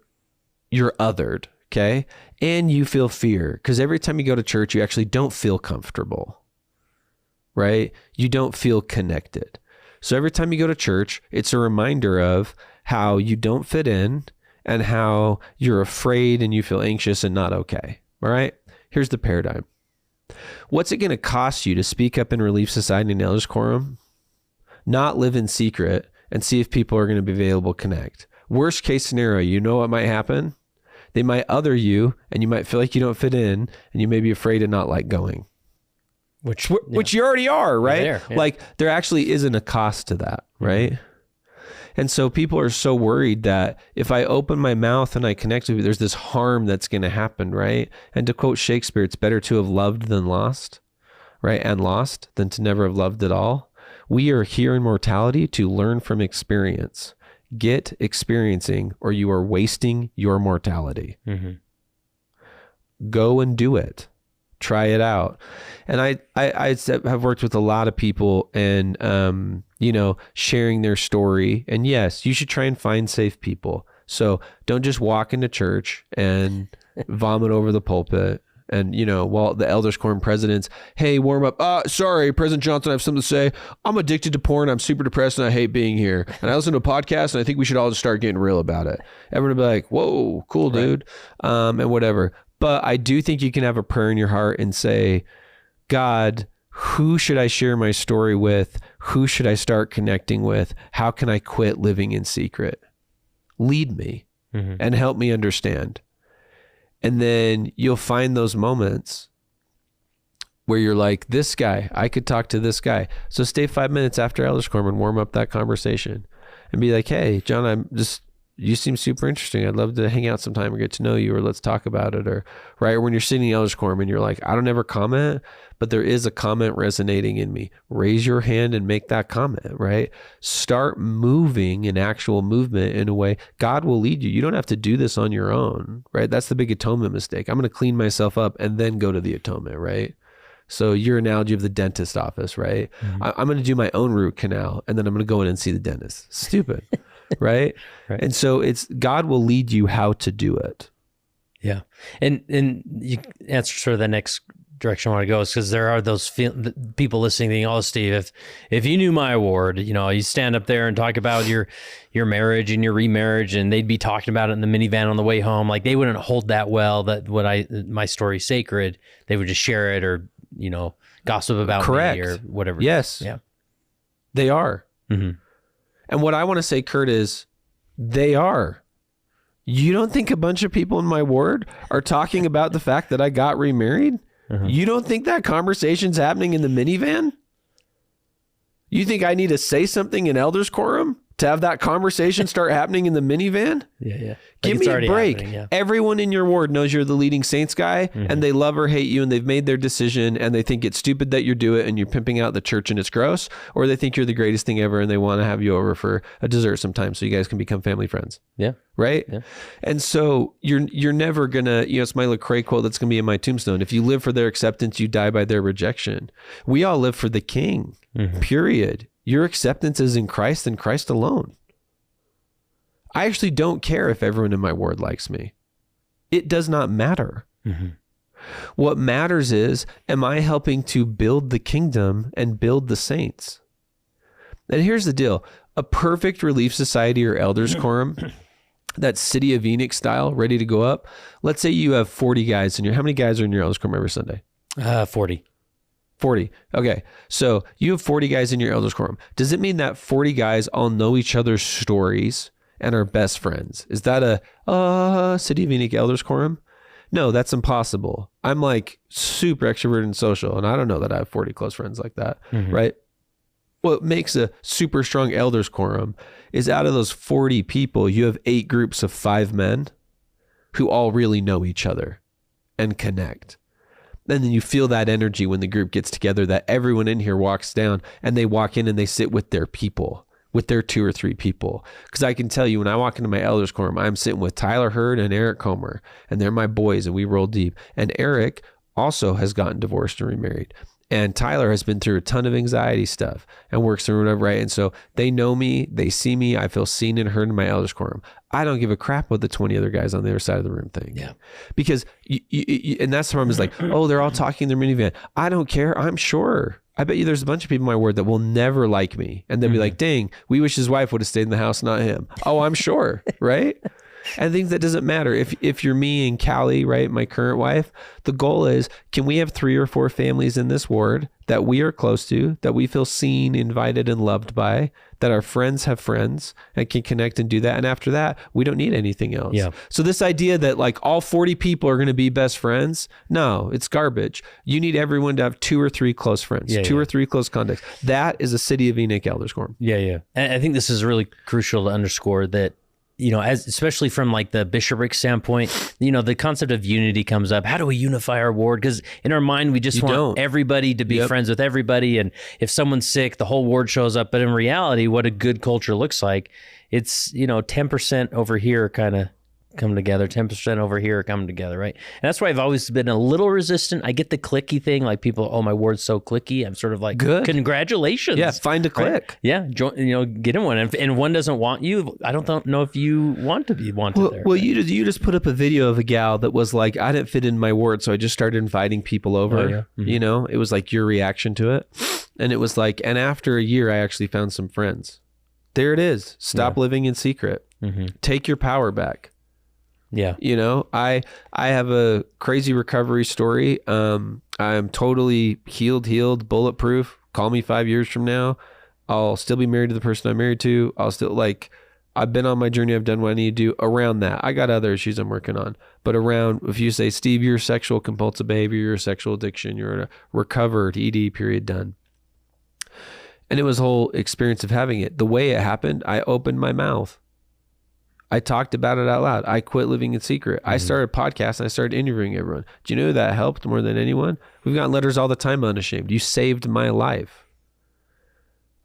Speaker 2: othered, okay? And you feel fear because every time you go to church, you actually don't feel comfortable, right? You don't feel connected. So every time you go to church, it's a reminder of how you don't fit in and how you're afraid and you feel anxious and not okay, all right? Here's the paradigm. What's it going to cost you to speak up in Relief Society and Elders Quorum? Not live in secret and see if people are going to be available to connect. Worst case scenario, you know what might happen? They might other you and you might feel like you don't fit in and you may be afraid of not like going. Which you already are, right?
Speaker 1: Yeah.
Speaker 2: Like there actually isn't a cost to that, right? Mm-hmm. And so people are so worried that if I open my mouth and I connect with you, there's this harm that's going to happen, right? And to quote Shakespeare, it's better to have loved than lost, right? And lost than to never have loved at all. We are here in mortality to learn from experience. Get experiencing or you are wasting your mortality. Mm-hmm. Go and do it. Try it out. And I have worked with a lot of people and, sharing their story. And yes, you should try and find safe people. So don't just walk into church and vomit over the pulpit. And, while the Elders Quorum presidents, hey, warm up. Sorry, President Johnson, I have something to say. I'm addicted to porn. I'm super depressed and I hate being here. And I listen to a podcast and I think we should all just start getting real about it. Everyone will be like, whoa, cool, dude. And whatever. But I do think you can have a prayer in your heart and say, God, who should I share my story with? Who should I start connecting with? How can I quit living in secret? Lead me and help me understand. And then you'll find those moments where you're like, this guy, I could talk to this guy. So stay 5 minutes after Elders Quorum and warm up that conversation and be like, hey, John, you seem super interesting. I'd love to hang out sometime or get to know you, or let's talk about it. Or right. Or when you're sitting in Elders Quorum and you're like, I don't ever comment, but there is a comment resonating in me. Raise your hand and make that comment, right? Start moving in actual movement in a way. God will lead you. You don't have to do this on your own, right? That's the big atonement mistake. I'm going to clean myself up and then go to the atonement, right? So your analogy of the dentist office, right? Mm-hmm. I'm going to do my own root canal and then I'm going to go in and see the dentist. Stupid. Right? And so God will lead you how to do it.
Speaker 1: Yeah. And you answer sort of the next direction I want to go is because there are those people listening thinking, oh, Steve, if you knew my award, you stand up there and talk about your marriage and your remarriage and they'd be talking about it in the minivan on the way home. Like they wouldn't hold that well, that my story's sacred. They would just share it or, gossip about
Speaker 2: Correct.
Speaker 1: Me or whatever.
Speaker 2: Yes.
Speaker 1: Yeah.
Speaker 2: They are. Mm-hmm. And what I want to say, Kurt, is they are. You don't think a bunch of people in my ward are talking about the fact that I got remarried? Uh-huh. You don't think that conversation's happening in the minivan? You think I need to say something in Elders Quorum to have that conversation start happening in the minivan?
Speaker 1: Yeah.
Speaker 2: Give me a break. Yeah. Everyone in your ward knows you're the leading Saints guy and they love or hate you and they've made their decision and they think it's stupid that you do it and you're pimping out the church and it's gross, or they think you're the greatest thing ever and they want to have you over for a dessert sometime so you guys can become family friends.
Speaker 1: Yeah.
Speaker 2: Right?
Speaker 1: Yeah.
Speaker 2: And so you're never going to, it's my LaCrae quote that's going to be in my tombstone. If you live for their acceptance, you die by their rejection. We all live for the King, period. Your acceptance is in Christ and Christ alone. I actually don't care if everyone in my ward likes me. It does not matter. Mm-hmm. What matters is, am I helping to build the kingdom and build the saints? And here's the deal. A perfect Relief Society or Elders Quorum, that City of Enoch style, ready to go up. Let's say you have 40 guys in how many guys are in your Elders Quorum every Sunday?
Speaker 1: 40.
Speaker 2: 40. Okay. So you have 40 guys in your Elders Quorum. Does it mean that 40 guys all know each other's stories and are best friends? Is that a City of Enoch Elders Quorum? No, that's impossible. I'm like super extroverted and social, and I don't know that I have 40 close friends like that, right? What makes a super strong elders quorum is out of those 40 people, you have 8 groups of 5 men who all really know each other and connect. And then you feel that energy when the group gets together, that everyone in here walks down and they walk in and they sit with their people, with their 2 or 3 people. Because I can tell you, when I walk into my elders quorum, I'm sitting with Tyler Hurd and Eric Comer, and they're my boys, and we roll deep. And Eric also has gotten divorced and remarried. And Tyler has been through a ton of anxiety stuff and works through whatever, right? And so they know me, they see me, I feel seen and heard in my elders quorum. I don't give a crap what the 20 other guys on the other side of the room think.
Speaker 1: Yeah.
Speaker 2: Because, and that's the problem, is like, oh, they're all talking in their minivan. I don't care. I'm sure. I bet you there's a bunch of people in my ward that will never like me. And they'll be like, dang, we wish his wife would have stayed in the house, not him. Oh, I'm sure. Right? And I think that doesn't matter. If you're me and Callie, right, my current wife, the goal is, can we have 3 or 4 families in this ward that we are close to, that we feel seen, invited, and loved by, that our friends have friends and can connect and do that. And after that, we don't need anything else.
Speaker 1: Yeah.
Speaker 2: So this idea that like all 40 people are going to be best friends, no, it's garbage. You need everyone to have 2 or 3 close friends, 2 or 3 close contacts. That is a City of Enoch elders quorum.
Speaker 1: Yeah. And I think this is really crucial to underscore that, you know, as especially from like the bishopric standpoint, you know, the concept of unity comes up. How do we unify our ward? Because in our mind, we just want everybody to be friends with everybody. And if someone's sick, the whole ward shows up. But in reality, what a good culture looks like, it's, you know, 10% over here kind of come together, 10% over here come together, right? And that's why I've always been a little resistant. I get the clicky thing, like people, oh, my ward's so clicky. I'm sort of like, good, congratulations.
Speaker 2: Yeah, find a click.
Speaker 1: Right? Yeah, join, you know, get in one. And one doesn't want you. I don't know if you want to be wanted there.
Speaker 2: Well, you just put up a video of a gal that was like, I didn't fit in my ward, so I just started inviting people over.
Speaker 1: Oh, yeah.
Speaker 2: You know, it was like your reaction to it. And it was like, and after a year, I actually found some friends. There it is. Stop living in secret. Take your power back.
Speaker 1: Yeah.
Speaker 2: You know, I have a crazy recovery story. I'm totally healed, bulletproof. Call me 5 years from now. I'll still be married to the person I'm married to. I'll still I've been on my journey. I've done what I need to do around that. I got other issues I'm working on, but around, if you say, Steve, you're sexual compulsive behavior, you're a sexual addiction, you're a recovered ED, period, done. And it was a whole experience of having it. The way it happened, I opened my mouth. I talked about it out loud. I quit living in secret. I started a podcast and I started interviewing everyone. Do you know that helped more than anyone? We've gotten letters all the time, unashamed. You saved my life.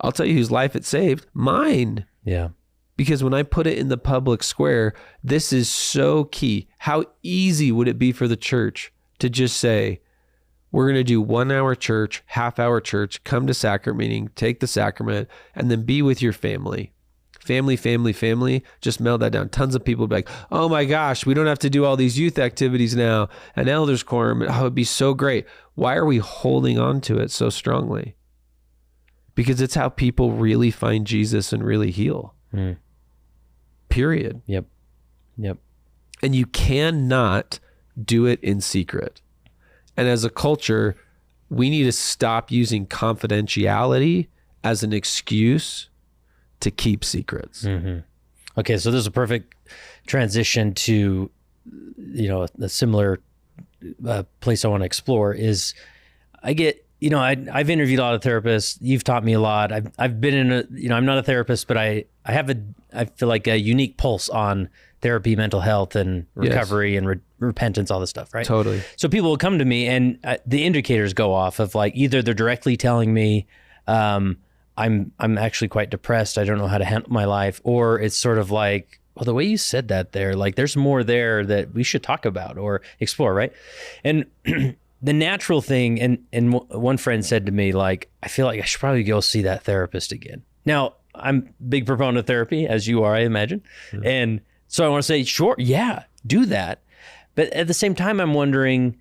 Speaker 2: I'll tell you whose life it saved. Mine.
Speaker 1: Yeah.
Speaker 2: Because when I put it in the public square, this is so key. How easy would it be for the church to just say, we're going to do 1 hour church, half-hour church, come to sacrament meeting, take the sacrament, and then be with your family. Family, just meld that down. Tons of people would be like, oh my gosh, we don't have to do all these youth activities now, an elders quorum, oh, it'd be so great. Why are we holding on to it so strongly? Because it's how people really find Jesus and really heal. Period.
Speaker 1: Yep.
Speaker 2: And you cannot do it in secret. And as a culture, we need to stop using confidentiality as an excuse to keep secrets.
Speaker 1: Okay, so this is a perfect transition to, you know, a similar place I want to explore is I get, you know, I've interviewed a lot of therapists. You've taught me a lot. I've been in a, you know, I'm not a therapist, but I feel like a unique pulse on therapy, mental health, and recovery and repentance, all this stuff, right?
Speaker 2: Totally.
Speaker 1: So people will come to me and the indicators go off of like, either they're directly telling me, I'm actually quite depressed. I don't know how to handle my life. Or it's sort of like, well, the way you said that there, like there's more there that we should talk about or explore, right? And the natural thing, and one friend said to me, like, I feel like I should probably go see that therapist again. Now, I'm a big proponent of therapy, as you are, I imagine. And so I want to say, sure, yeah, do that. But at the same time, I'm wondering,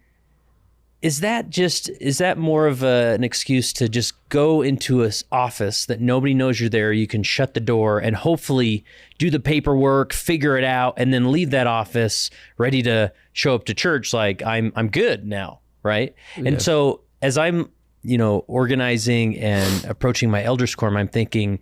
Speaker 1: is that more of an excuse to just go into an office that nobody knows you're there? You can shut the door and hopefully do the paperwork, figure it out, and then leave that office ready to show up to church like I'm good now, right? Yeah. And so as I'm, you know, organizing and approaching my elders quorum, I'm thinking,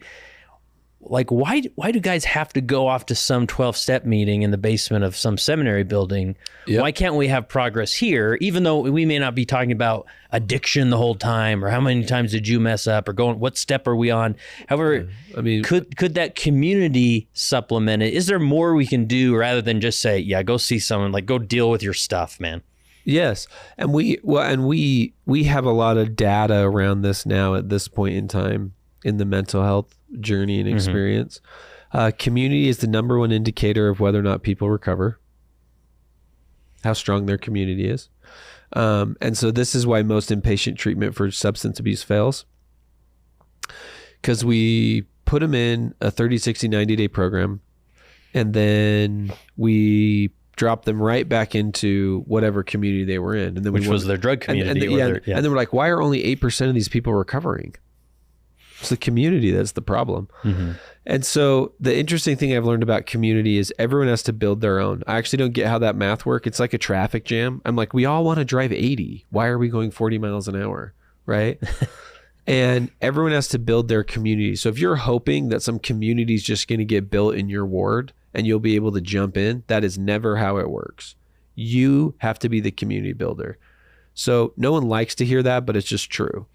Speaker 1: like, why do guys have to go off to some 12-step meeting in the basement of some seminary building?
Speaker 2: Yep.
Speaker 1: Why can't we have progress here, even though we may not be talking about addiction the whole time, or how many times did you mess up, or what step are we on? However,
Speaker 2: I mean,
Speaker 1: could that community supplement it? Is there more we can do rather than just say, yeah, go see someone, like, go deal with your stuff, man?
Speaker 2: Yes. And we have a lot of data around this now at this point in time in the mental health journey and experience. Community is the number one indicator of whether or not people recover, how strong their community is. And so this is why most inpatient treatment for substance abuse fails, because we put them in a 30, 60, 90-day program, and then we drop them right back into whatever community they were in. And then
Speaker 1: which was their drug community.
Speaker 2: And then we're like, why are only 8% of these people recovering? It's the community that's the problem. And so the interesting thing I've learned about community is everyone has to build their own. I actually don't get how that math works. It's like a traffic jam. I'm like, we all want to drive 80. Why are we going 40 miles an hour? Right? And everyone has to build their community. So if you're hoping that some community is just going to get built in your ward and you'll be able to jump in, that is never how it works. You have to be the community builder. So no one likes to hear that, but it's just true.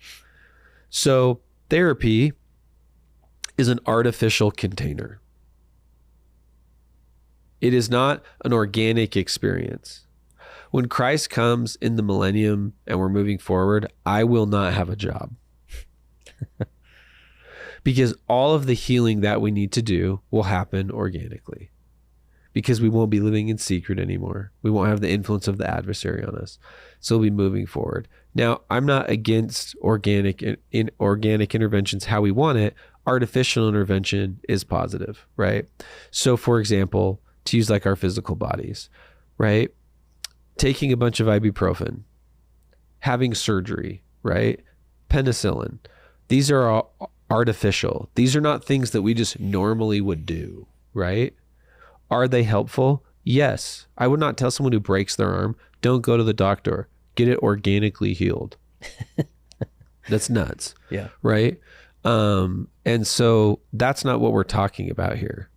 Speaker 2: So therapy is an artificial container. It is not an organic experience. When Christ comes in the millennium and we're moving forward, I will not have a job. Because all of the healing that we need to do will happen organically. Because we won't be living in secret anymore. We won't have the influence of the adversary on us. So we'll be moving forward. Now, I'm not against organic interventions how we want it. Artificial intervention is positive, right? So for example, to use like our physical bodies, right? Taking a bunch of ibuprofen, having surgery, right? Penicillin. These are all artificial. These are not things that we just normally would do, right? Are they helpful? Yes. I would not tell someone who breaks their arm, don't go to the doctor. Get it organically healed. That's nuts.
Speaker 1: Yeah.
Speaker 2: Right? And so that's not what we're talking about here.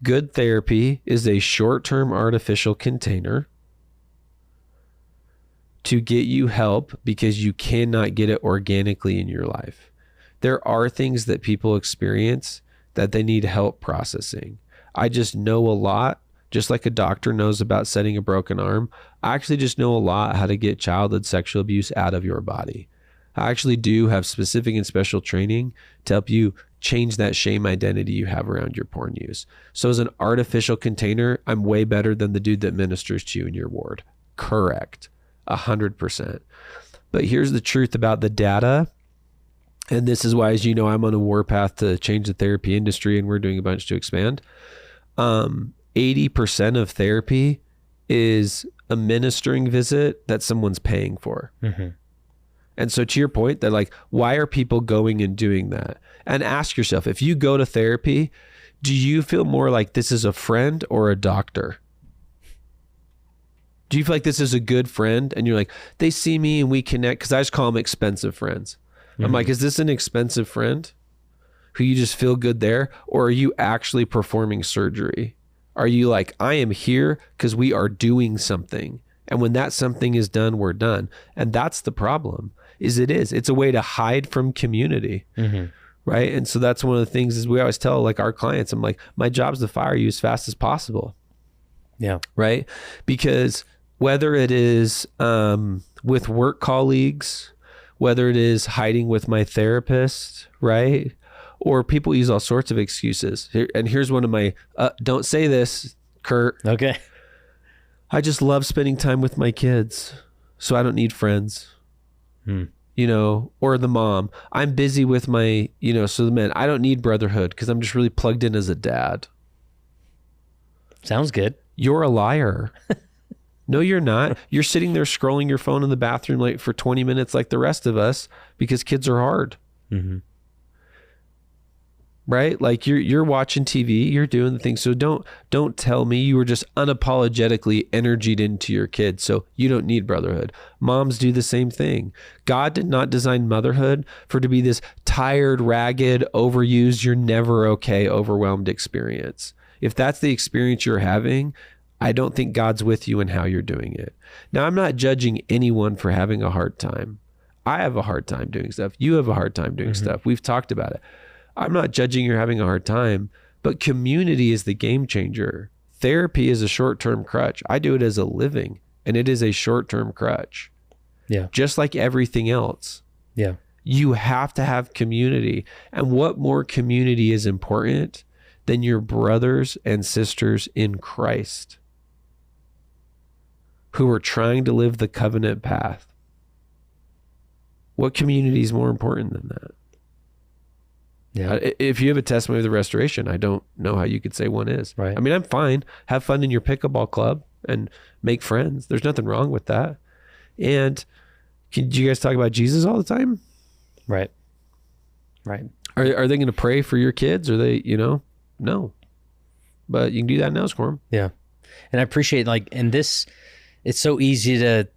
Speaker 2: Good therapy is a short-term artificial container to get you help because you cannot get it organically in your life. There are things that people experience that they need help processing. I just know a lot, just like a doctor knows about setting a broken arm. I actually just know a lot how to get childhood sexual abuse out of your body. I actually do have specific and special training to help you change that shame identity you have around your porn use. So as an artificial container, I'm way better than the dude that ministers to you in your ward. Correct. 100%. But here's the truth about the data. And this is why, as you know, I'm on a warpath to change the therapy industry, and we're doing a bunch to expand. 80% of therapy is a ministering visit that someone's paying for. And so to your point, that like, why are people going and doing that? And ask yourself, if you go to therapy, do you feel more like this is a friend or a doctor? Do you feel like this is a good friend? And you're like, they see me and we connect, because I just call them expensive friends. I'm like, is this an expensive friend who you just feel good there? Or are you actually performing surgery? Are you like, I am here because we are doing something. And when that something is done, we're done. And that's the problem, it's a way to hide from community. Right. And so that's one of the things is we always tell like our clients, I'm like, my job's to fire you as fast as possible. Yeah. Right. Because whether it is with work colleagues, whether it is hiding with my therapist, right? Or people use all sorts of excuses. And here's one of my, don't say this, Kurt.
Speaker 1: Okay.
Speaker 2: I just love spending time with my kids, so I don't need friends. You know, or the mom, I'm busy with my, you know, so the men, I don't need brotherhood because I'm just really plugged in as a dad.
Speaker 1: Sounds good.
Speaker 2: You're a liar. No, you're not. You're sitting there scrolling your phone in the bathroom like for 20 minutes like the rest of us because kids are hard. right? Like you're watching TV, you're doing the things. So don't tell me you were just unapologetically energied into your kids. So you don't need brotherhood. Moms do the same thing. God did not design motherhood for to be this tired, ragged, overused, you're never okay, overwhelmed experience. If that's the experience you're having, I don't think God's with you in how you're doing it. Now, I'm not judging anyone for having a hard time. I have a hard time doing stuff. You have a hard time doing stuff. We've talked about it. I'm not judging you're having a hard time, but community is the game changer. Therapy is a short-term crutch. I do it as a living, and it is a short-term crutch.
Speaker 1: Yeah.
Speaker 2: Just like everything else.
Speaker 1: Yeah.
Speaker 2: You have to have community. And what more community is important than your brothers and sisters in Christ who are trying to live the covenant path? What community is more important than that?
Speaker 1: Yeah.
Speaker 2: If you have a testimony of the restoration, I don't know how you could say one is.
Speaker 1: Right.
Speaker 2: I mean, I'm fine. Have fun in your pickleball club and make friends. There's nothing wrong with that. And do you guys talk about Jesus all the time?
Speaker 1: Right. Right.
Speaker 2: Are they going to pray for your kids? Are they, no. But you can do that now, Squirm.
Speaker 1: Yeah. And I appreciate and this, it's so easy to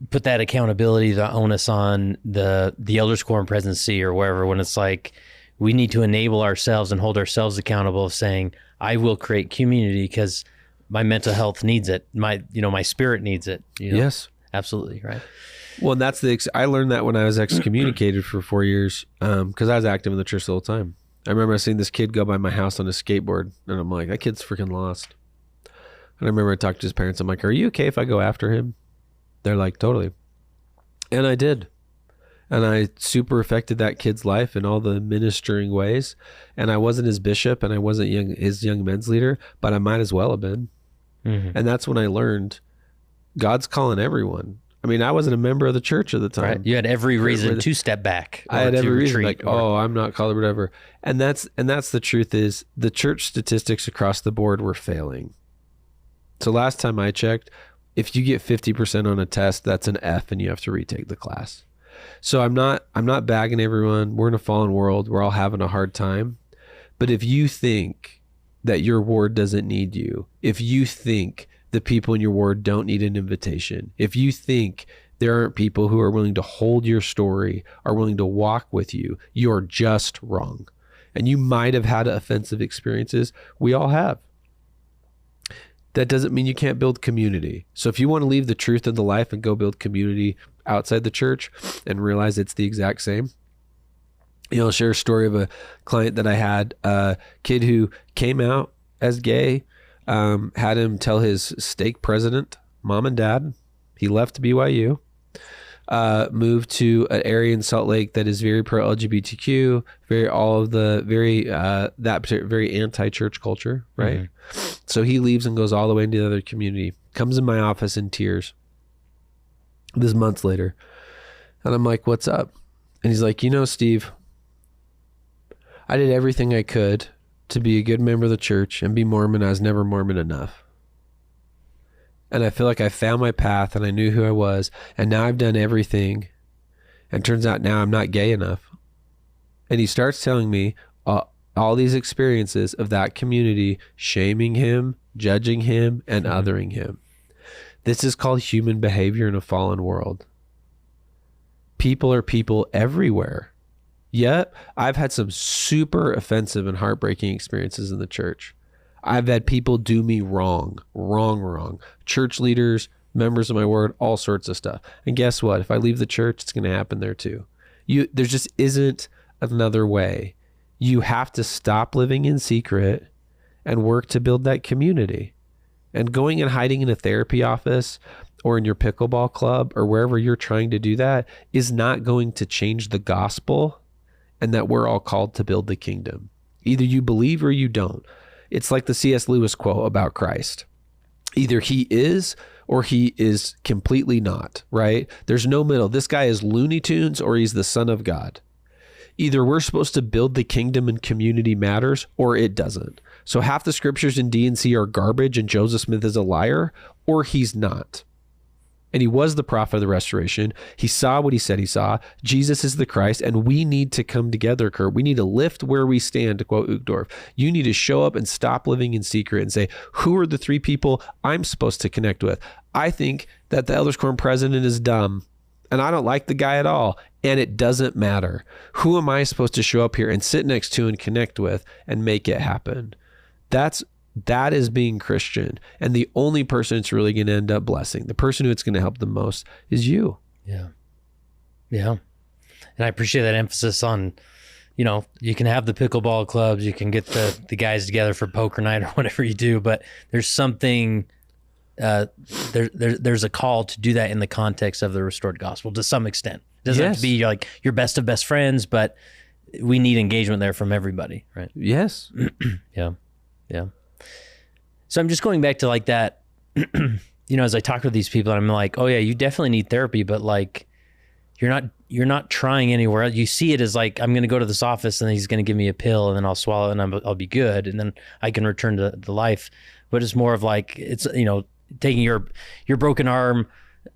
Speaker 1: put that accountability, the onus on the elders quorum presidency or wherever, when it's like, we need to enable ourselves and hold ourselves accountable of saying, I will create community because my mental health needs it. My spirit needs it.
Speaker 2: Yes.
Speaker 1: Absolutely. Right.
Speaker 2: Well, and that's I learned that when I was excommunicated for 4 years, because I was active in the church the whole time. I remember seeing this kid go by my house on a skateboard, and I'm like, that kid's freaking lost. And I remember I talked to his parents. I'm like, are you okay if I go after him? They're like, totally. And I did. And I super affected that kid's life in all the ministering ways. And I wasn't his bishop and I wasn't his young men's leader, but I might as well have been. Mm-hmm. And that's when I learned God's calling everyone. I mean, I wasn't a member of the church at the time.
Speaker 1: Right. You had every reason to step back.
Speaker 2: I had every reason, I'm not called or whatever. And that's the truth is the church statistics across the board were failing. So last time I checked, if you get 50% on a test, that's an F and you have to retake the class. So I'm not bagging everyone. We're in a fallen world. We're all having a hard time. But if you think that your ward doesn't need you, if you think the people in your ward don't need an invitation, if you think there aren't people who are willing to hold your story, are willing to walk with you, you're just wrong. And you might have had offensive experiences. We all have. That doesn't mean you can't build community. So if you want to leave the truth and the life and go build community outside the church and realize it's the exact same, I'll share a story of a client that I had, a kid who came out as gay, had him tell his stake president, mom and dad, he left BYU, moved to an area in Salt Lake that is very pro-LGBTQ, very anti-church culture, right? Mm-hmm. So he leaves and goes all the way into the other community, comes in my office in tears. This is months later. And I'm like, what's up? And he's like, Steve, I did everything I could to be a good member of the church and be Mormon. I was never Mormon enough. And I feel like I found my path and I knew who I was. And now I've done everything. And turns out now I'm not gay enough. And he starts telling me all these experiences of that community, shaming him, judging him, and othering him. This is called human behavior in a fallen world. People are people everywhere. Yet, I've had some super offensive and heartbreaking experiences in the church. I've had people do me wrong. Church leaders, members of my ward, all sorts of stuff. And guess what? If I leave the church, it's going to happen there too. There just isn't another way. You have to stop living in secret and work to build that community. And going and hiding in a therapy office or in your pickleball club or wherever you're trying to do that is not going to change the gospel and that we're all called to build the kingdom. Either you believe or you don't. It's like the C.S. Lewis quote about Christ. Either he is or he is completely not, right? There's no middle. This guy is Looney Tunes or he's the Son of God. Either we're supposed to build the kingdom and community matters or it doesn't. So half the scriptures in D&C are garbage and Joseph Smith is a liar or he's not. And he was the prophet of the restoration. He saw what he said he saw. Jesus is the Christ, and we need to come together, Kurt. We need to lift where we stand, to quote Uchtdorf. You need to show up and stop living in secret and say, who are the 3 people I'm supposed to connect with? I think that the Elders Quorum president is dumb, and I don't like the guy at all, and it doesn't matter. Who am I supposed to show up here and sit next to and connect with and make it happen? That is being Christian. And the only person it's really going to end up blessing, the person who it's going to help the most, is you.
Speaker 1: Yeah. Yeah. And I appreciate that emphasis on, you can have the pickleball clubs, you can get the guys together for poker night or whatever you do, but there's something, there's a call to do that in the context of the restored gospel to some extent. It doesn't have to be like your best of best friends, but we need engagement there from everybody, right?
Speaker 2: Yes.
Speaker 1: Yeah. Yeah. So I'm just going back to like that, as I talk with these people, I'm like, oh yeah, you definitely need therapy, but like, you're not trying anywhere else. You see it as like, I'm going to go to this office and he's going to give me a pill and then I'll swallow it and I'll be good. And then I can return to life. But it's more of like, it's, taking your broken arm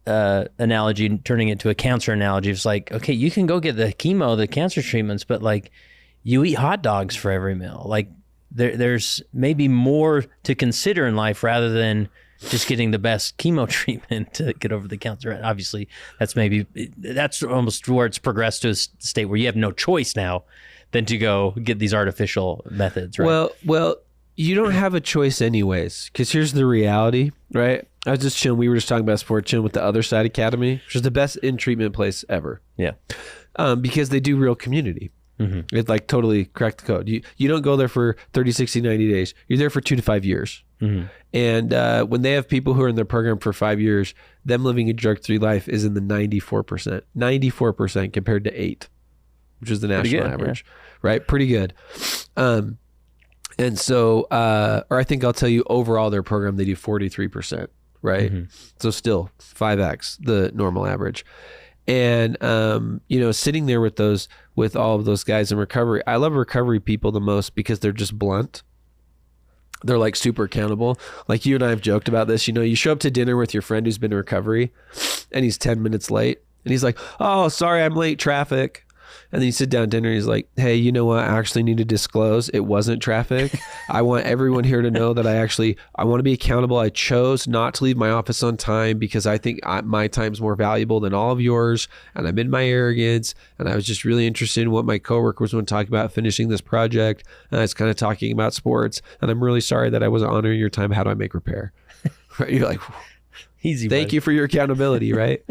Speaker 1: analogy and turning it to a cancer analogy. It's like, okay, you can go get the chemo, the cancer treatments, but like you eat hot dogs for every meal. Like, there's maybe more to consider in life rather than just getting the best chemo treatment to get over the cancer. Obviously, that's almost where it's progressed to a state where you have no choice now than to go get these artificial methods, right?
Speaker 2: Well, you don't have a choice anyways, because here's the reality, right? I was just chilling. We were just talking about sport, chilling with the Other Side Academy, which is the best in-treatment place ever.
Speaker 1: Yeah.
Speaker 2: Because they do real community. Mm-hmm. It's like totally crack the code. You don't go there for 30, 60, 90 days. You're there for 2 to 5 years. Mm-hmm. And when they have people who are in their program for 5 years, them living a drug-free life is in the 94%. 94% compared to 8, which is the national average. Yeah. Right? Pretty good. And so, or I think I'll tell you overall their program, they do 43%, right? Mm-hmm. So still 5x the normal average. And, sitting there with all of those guys in recovery, I love recovery people the most because they're just blunt. They're like super accountable. Like you and I have joked about this, you show up to dinner with your friend who's been in recovery and he's 10 minutes late and he's like, oh, sorry, I'm late, traffic. And then you sit down at dinner and he's like, hey, you know what? I actually need to disclose it wasn't traffic. I want everyone here to know that I want to be accountable. I chose not to leave my office on time because I think my time's more valuable than all of yours. And I'm in my arrogance. And I was just really interested in what my coworkers want to talk about finishing this project. And I was kind of talking about sports. And I'm really sorry that I wasn't honoring your time. How do I make repair? Right? You're like,
Speaker 1: easy.
Speaker 2: Thank you for your accountability, right?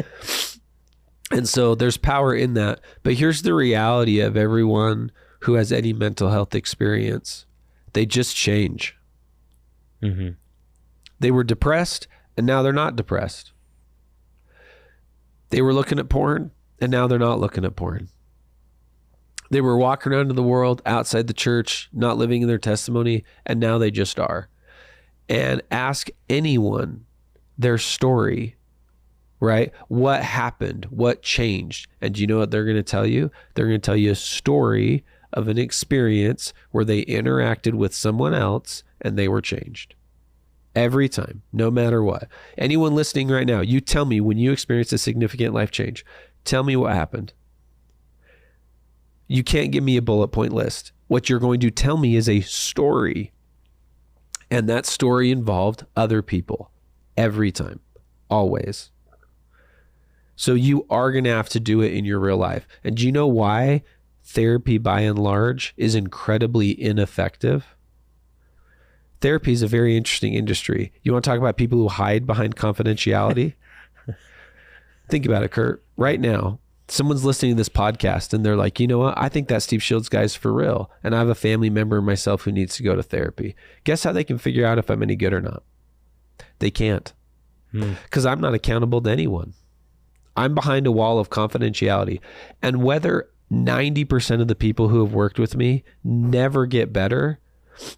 Speaker 2: And so there's power in that. But here's the reality of everyone who has any mental health experience. They just change. Mm-hmm. They were depressed and now they're not depressed. They were looking at porn and now they're not looking at porn. They were walking around in the world outside the church, not living in their testimony, and now they just are. And ask anyone their story. Right? What happened? What changed? And do you know what they're going to tell you? They're going to tell you a story of an experience where they interacted with someone else and they were changed. Every time, no matter what. Anyone listening right now, you tell me when you experienced a significant life change. Tell me what happened. You can't give me a bullet point list. What you're going to tell me is a story. And that story involved other people. Every time. Always. So you are going to have to do it in your real life. And do you know why therapy by and large is incredibly ineffective? Therapy is a very interesting industry. You want to talk about people who hide behind confidentiality? Think about it, Kurt. Right now, someone's listening to this podcast and they're like, you know what? I think that Steve Shields guy's for real. And I have a family member myself who needs to go to therapy. Guess how they can figure out if I'm any good or not? They can't. Because I'm not accountable to anyone. I'm behind a wall of confidentiality. And whether 90% of the people who have worked with me never get better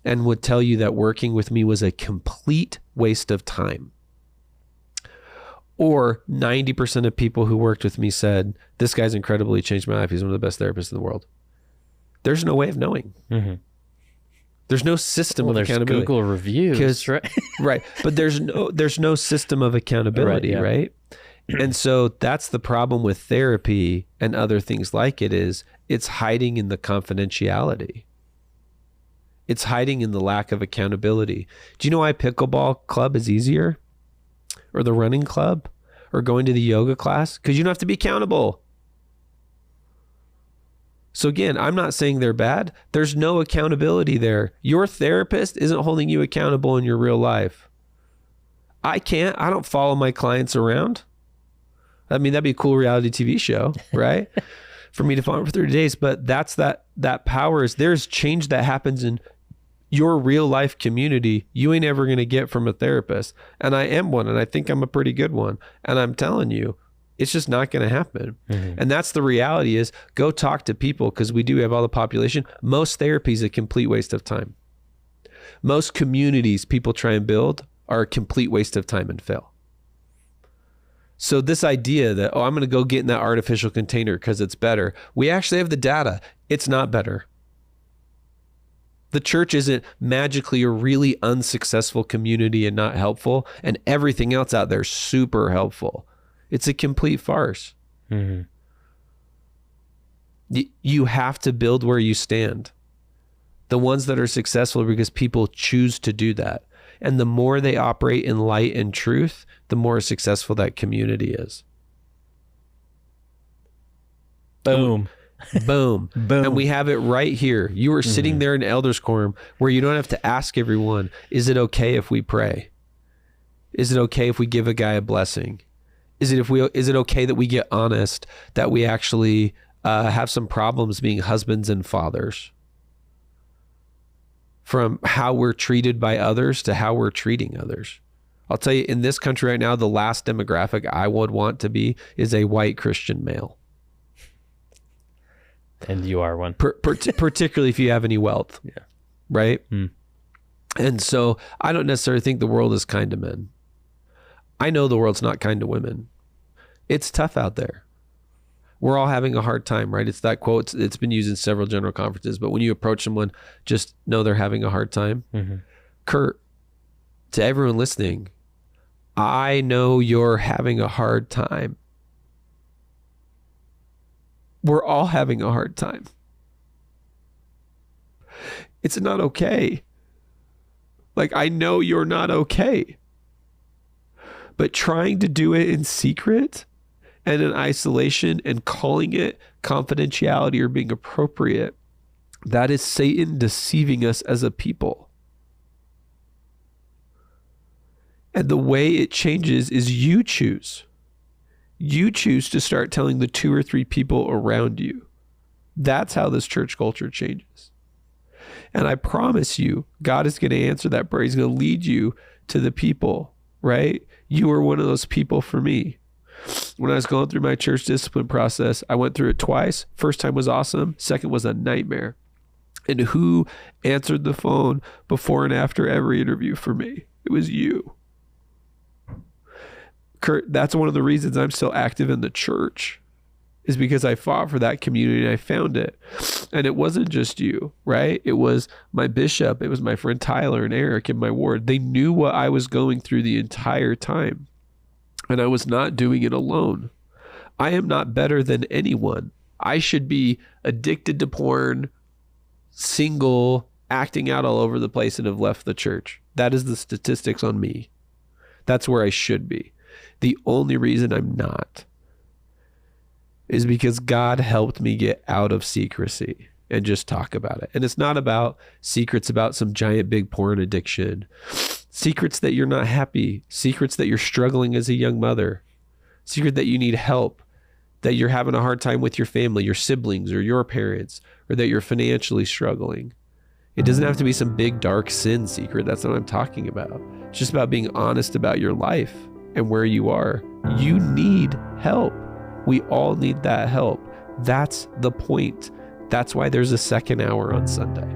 Speaker 2: and would tell you that working with me was a complete waste of time, or 90% of people who worked with me said, this guy's incredibly changed my life. He's one of the best therapists in the world. There's no way of knowing. Mm-hmm. There's no system of accountability.
Speaker 1: Google reviews, right?
Speaker 2: Right. But there's no system of accountability, right? And so that's the problem with therapy and other things like it is it's hiding in the confidentiality. It's hiding in the lack of accountability. Do you know why pickleball club is easier? Or the running club? Or going to the yoga class? Because you don't have to be accountable. So again, I'm not saying they're bad. There's no accountability there. Your therapist isn't holding you accountable in your real life. I don't follow my clients around. I mean, that'd be a cool reality TV show, right? For me to follow for 30 days. But that's that power is there's change that happens in your real life community you ain't ever going to get from a therapist. And I am one, and I think I'm a pretty good one. And I'm telling you, it's just not going to happen. Mm-hmm. And that's the reality is go talk to people because we do have all the population. Most therapy is a complete waste of time. Most communities people try and build are a complete waste of time and fail. So this idea that, I'm going to go get in that artificial container because it's better. We actually have the data. It's not better. The church isn't magically a really unsuccessful community and not helpful, and everything else out there is super helpful. It's a complete farce. Mm-hmm. You have to build where you stand. The ones that are successful because people choose to do that. And the more they operate in light and truth, the more successful that community is.
Speaker 1: Boom.
Speaker 2: Boom.
Speaker 1: Boom.
Speaker 2: And we have it right here. You are sitting there in elders quorum where you don't have to ask everyone, is it okay if we pray? Is it okay if we give a guy a blessing? Is it okay that we get honest, that we actually have some problems being husbands and fathers? From how we're treated by others to how we're treating others. I'll tell you, in this country right now, the last demographic I would want to be is a white Christian male.
Speaker 1: And you are one.
Speaker 2: Particularly if you have any wealth.
Speaker 1: Yeah.
Speaker 2: Right? Mm. And so I don't necessarily think the world is kind to men. I know the world's not kind to women. It's tough out there. We're all having a hard time, right? It's that quote. It's been used in several general conferences, but when you approach someone, just know they're having a hard time. Mm-hmm. Kurt, to everyone listening, I know you're having a hard time. We're all having a hard time. It's not okay. Like, I know you're not okay. But trying to do it in secret and in isolation and calling it confidentiality or being appropriate, that is Satan deceiving us as a people. And the way it changes is you choose. You choose to start telling the 2 or 3 people around you. That's how this church culture changes. And I promise you, God is going to answer that prayer. He's going to lead you to the people, right? You were one of those people for me. When I was going through my church discipline process, I went through it twice. First time was awesome. Second was a nightmare. And who answered the phone before and after every interview for me? It was you. Kurt, that's one of the reasons I'm still active in the church, is because I fought for that community and I found it. And it wasn't just you, right? It was my bishop. It was my friend Tyler and Eric in my ward. They knew what I was going through the entire time. And I was not doing it alone. I am not better than anyone. I should be addicted to porn, single, acting out all over the place, and have left the church. That is the statistics on me. That's where I should be. The only reason I'm not is because God helped me get out of secrecy and just talk about it. And it's not about secrets about some giant big porn addiction. Secrets that you're not happy. Secrets that you're struggling as a young mother. Secret that you need help. That you're having a hard time with your family, your siblings, or your parents, or that you're financially struggling. It doesn't have to be some big dark sin secret. That's what I'm talking about. It's just about being honest about your life and where you are. You need help. We all need that help. That's the point. That's why there's a second hour on Sunday.